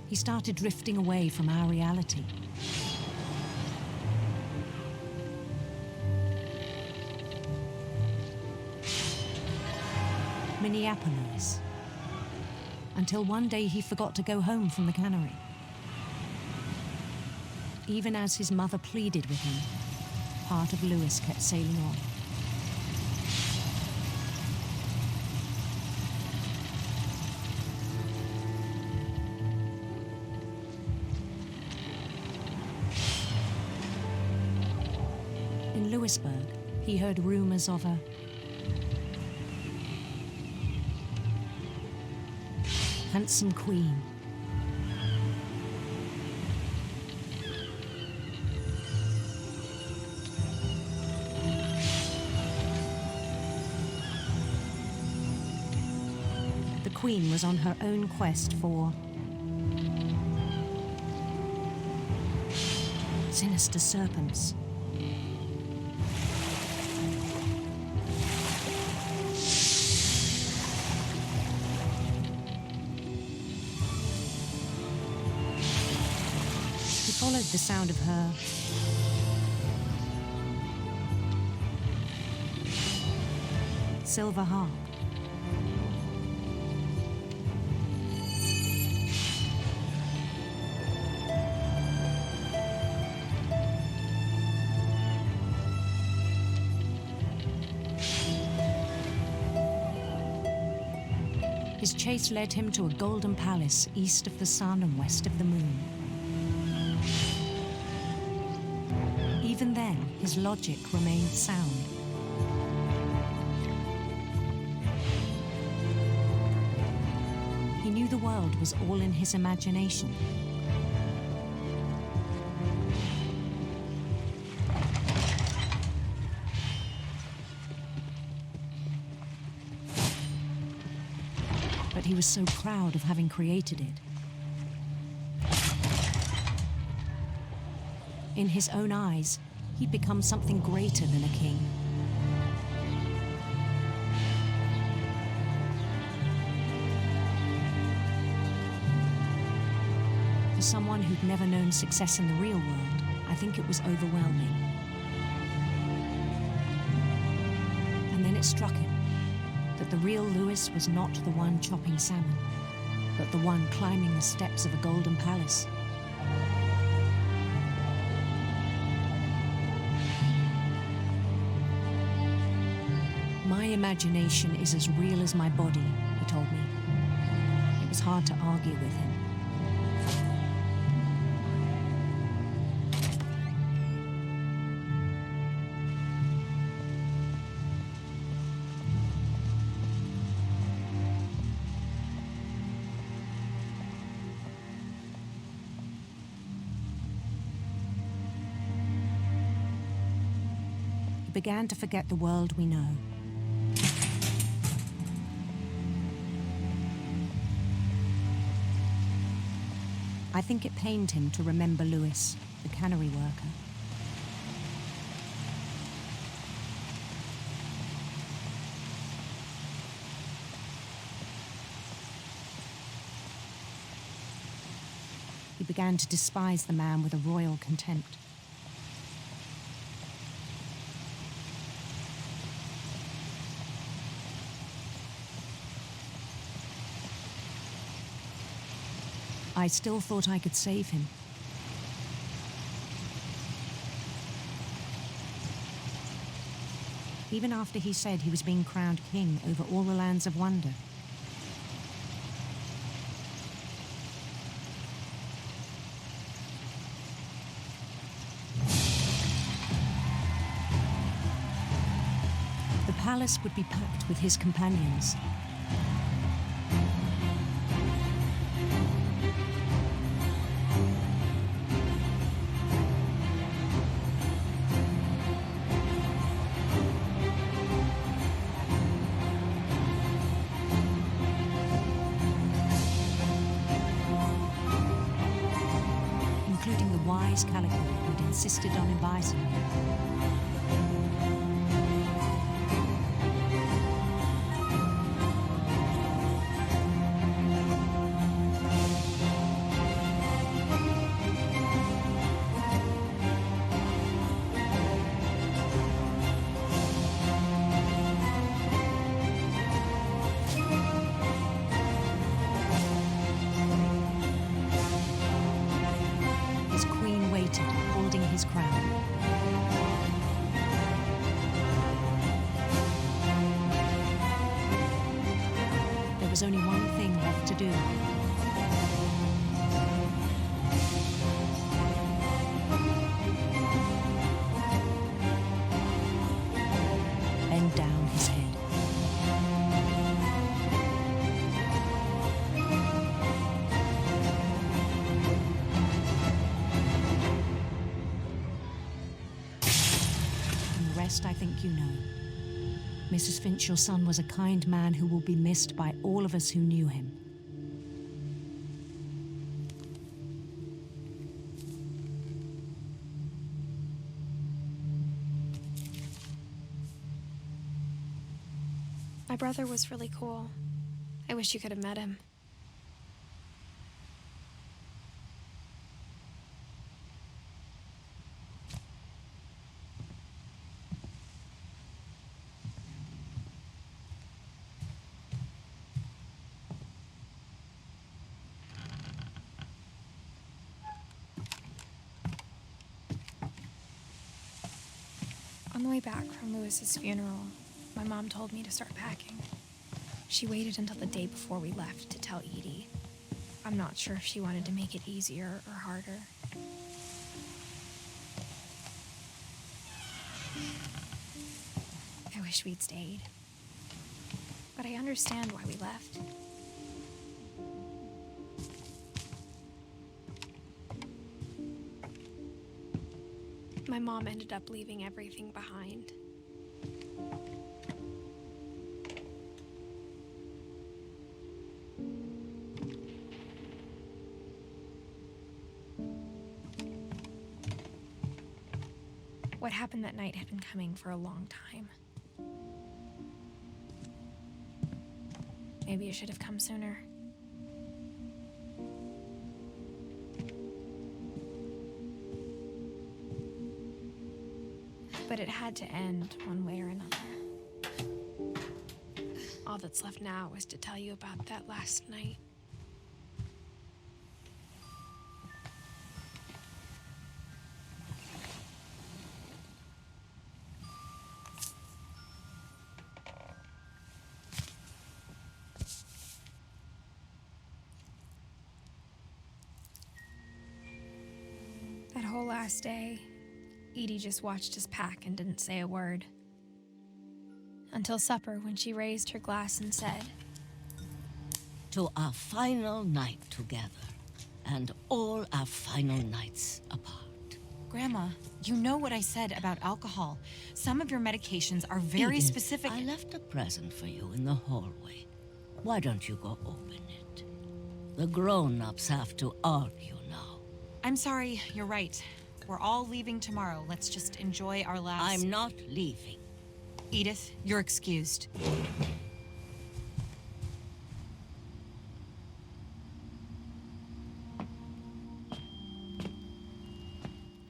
He started drifting away from our reality. Minneapolis. Until one day he forgot to go home from the cannery. Even as his mother pleaded with him, part of Louis kept sailing on. In Louisburg, he heard rumors of a handsome queen. The queen was on her own quest for sinister serpents. Followed the sound of her silver harp. His chase led him to a golden palace east of the sun and west of the moon. Even then, his logic remained sound. He knew the world was all in his imagination. But he was so proud of having created it. In his own eyes, he'd become something greater than a king. For someone who'd never known success in the real world, I think it was overwhelming. And then it struck him that the real Louis was not the one chopping salmon, but the one climbing the steps of a golden palace. My imagination is as real as my body, he told me. It was hard to argue with him. He began to forget the world we know. I think it pained him to remember Louis, the cannery worker. He began to despise the man with a royal contempt. I still thought I could save him. Even after he said he was being crowned king over all the lands of wonder. The palace would be packed with his companions. wise Calico who'd insisted on advising me. His queen waited, holding his crown. There was only one thing left to do. Bend down his head. And the rest I think you know. Mrs. Finch, your son was a kind man who will be missed by all of us who knew him. My brother was really cool. I wish you could have met him. On the way back from Lewis's funeral, my mom told me to start packing. She waited until the day before we left to tell Edie. I'm not sure if she wanted to make it easier or harder. I wish we'd stayed. But I understand why we left. My mom ended up leaving everything behind. What happened that night had been coming for a long time. Maybe it should have come sooner. But it had to end one way or another. All that's left now is to tell you about that last night. That whole last day, Edie just watched us pack and didn't say a word. Until supper, when she raised her glass and said, "To our final night together, and all our final nights apart." Grandma, you know what I said about alcohol. Some of your medications are very Edith, specific. I left a present for you in the hallway. Why don't you go open it? The grown-ups have to argue now. I'm sorry, you're right. We're all leaving tomorrow. Let's just enjoy our last... I'm not leaving. Edith, you're excused.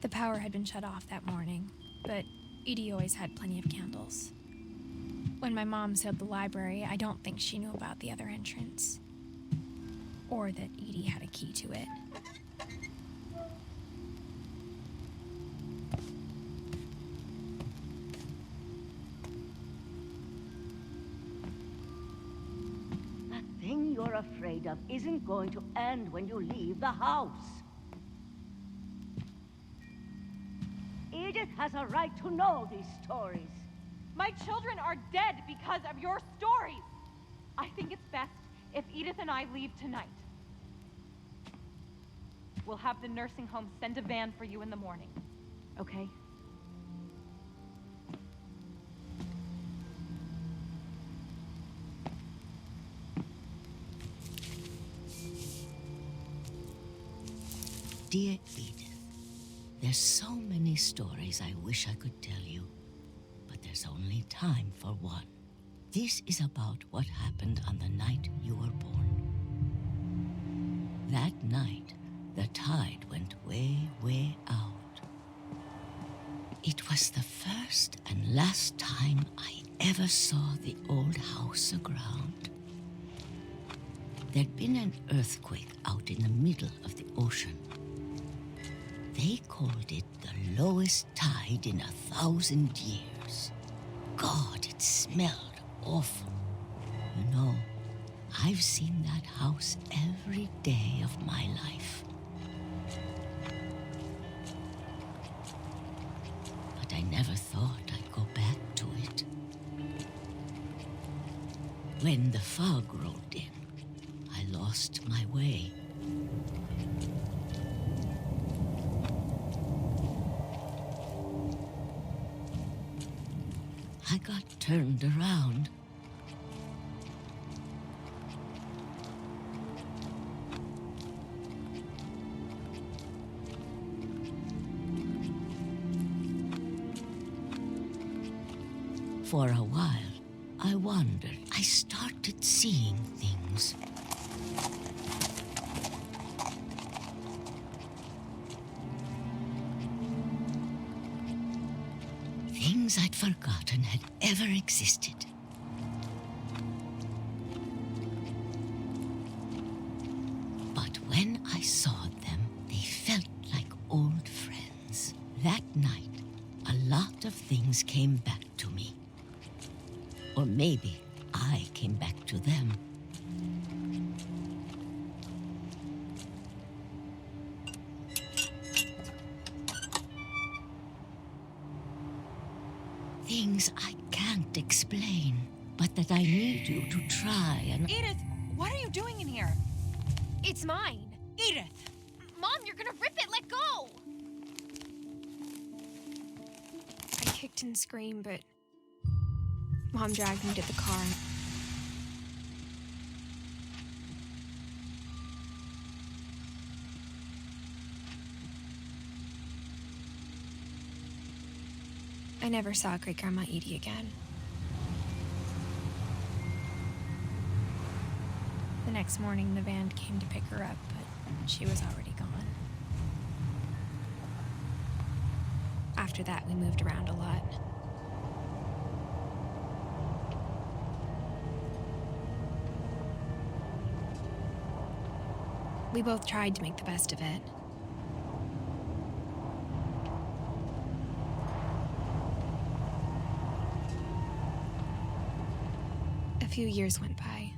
The power had been shut off that morning, but Edie always had plenty of candles. When my mom sealed the library, I don't think she knew about the other entrance. Or that Edie had a key to it. That thing you're afraid of isn't going to end when you leave the house. Edith has a right to know these stories. My children are dead because of your stories. I think it's best if Edith and I leave tonight. We'll have the nursing home send a van for you in the morning, okay? Dear Edith, There's so many stories I wish I could tell you, but there's only time for one. This is about what happened on the night you were born. That night, the tide went way, way out. It was the first and last time I ever saw the old house aground. There'd been an earthquake out in the middle of the ocean. They called it the lowest tide in 1,000 years. God, it smelled awful. You know, I've seen that house every day of my life. But I never thought I'd go back to it. When the fog rolled in, I lost my way. I got turned around. For a while, I wandered. I started seeing things. Things I'd forgotten had ever existed. But when I saw them, they felt like old friends. That night, a lot of things came back to me. Or maybe I came back to them. Things I can't explain, but that I need you to try and... Edith, what are you doing in here? It's mine. Edith! Mom, you're gonna rip it! Let go! I kicked and screamed, but Mom dragged me to the car. I never saw Great-Grandma Edie again. The next morning, the van came to pick her up, but she was already gone. After that, we moved around a lot. We both tried to make the best of it. A few years went by.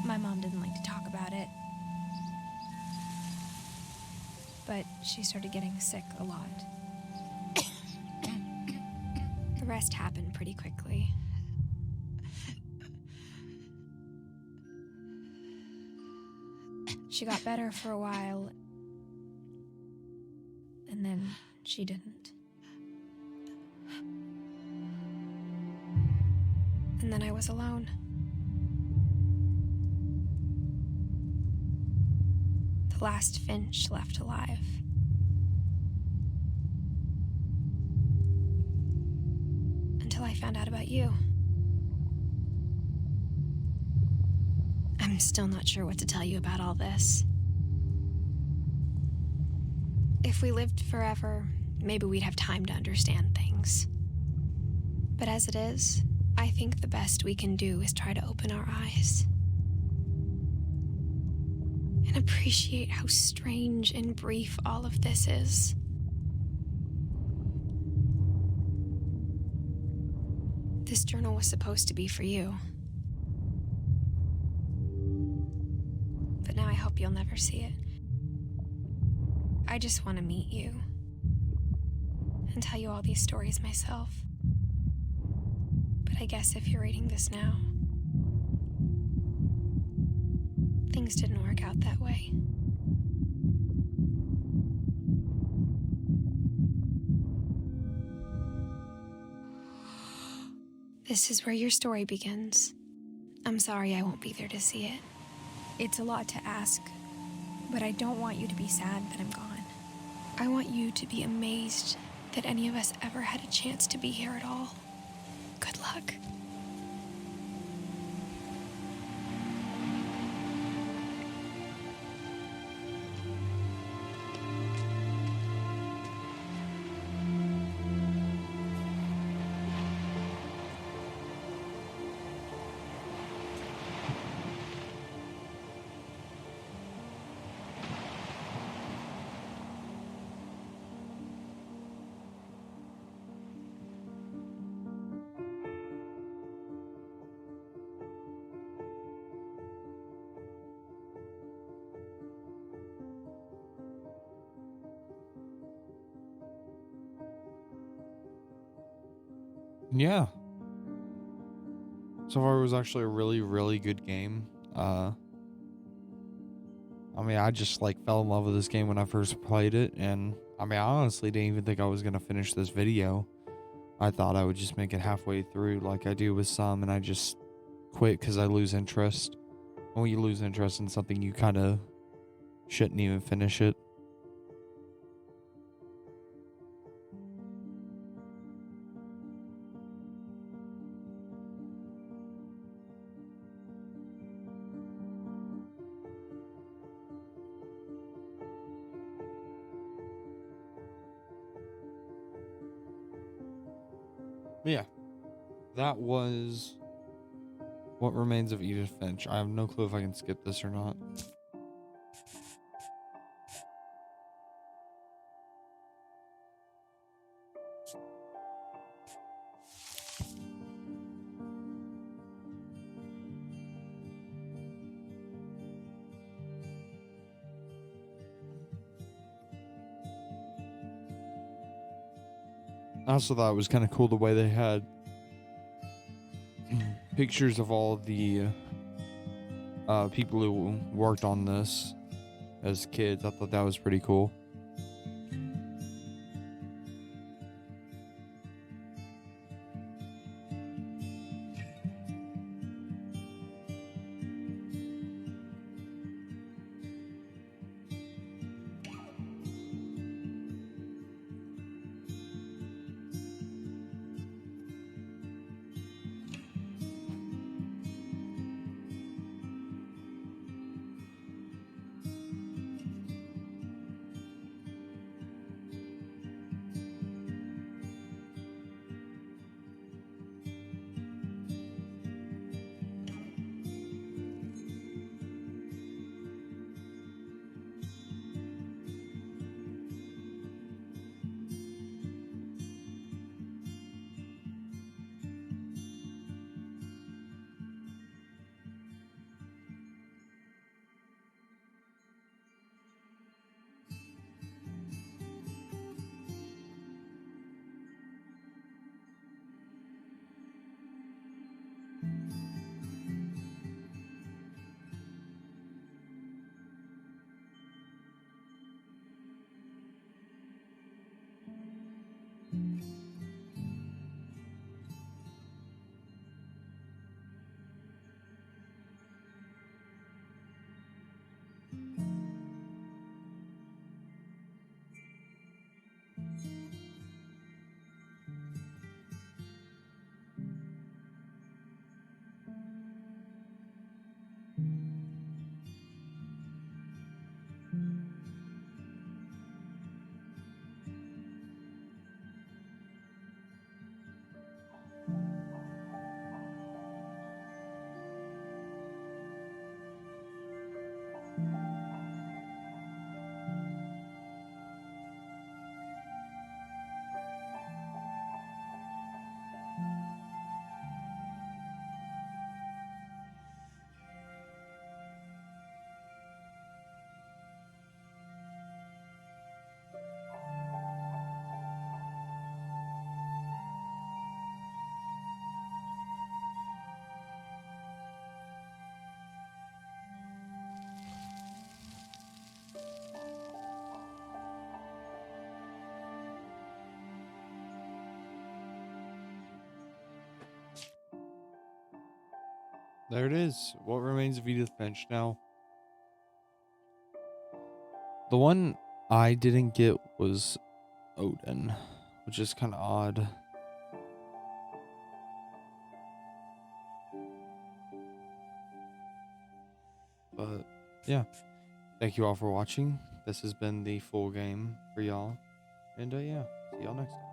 My mom didn't like to talk about it, but she started getting sick a lot. The rest happened pretty quickly. She got better for a while, and then she didn't. And then I was alone. The last Finch left alive. Until I found out about you. I'm still not sure what to tell you about all this. If we lived forever, maybe we'd have time to understand things. But as it is, I think the best we can do is try to open our eyes. And appreciate how strange and brief all of this is. This journal was supposed to be for you. But now I hope you'll never see it. I just want to meet you and tell you all these stories myself. But I guess if you're reading this now, things didn't work out that way. This is where your story begins. I'm sorry I won't be there to see it. It's a lot to ask, but I don't want you to be sad that I'm gone. I want you to be amazed that any of us ever had a chance to be here at all. Good luck. Yeah. So far, it was actually a really, really good game. I mean, I just like fell in love with this game when I first played it, and I mean, I honestly didn't even think I was gonna finish this video. I thought I would just make it halfway through, like I do with some, and I just quit because I lose interest. And when you lose interest in something, you kind of shouldn't even finish it. Yeah, that was What Remains of Edith Finch. I have no clue if I can skip this or not. I also thought it was kind of cool the way they had pictures of all the people who worked on this as kids. I thought that was pretty cool. there it is. What Remains of Edith Finch. Now, the one I didn't get was Odin, which is kind of odd. But yeah, thank you all for watching. This has been the full game for y'all. And yeah, see y'all next time.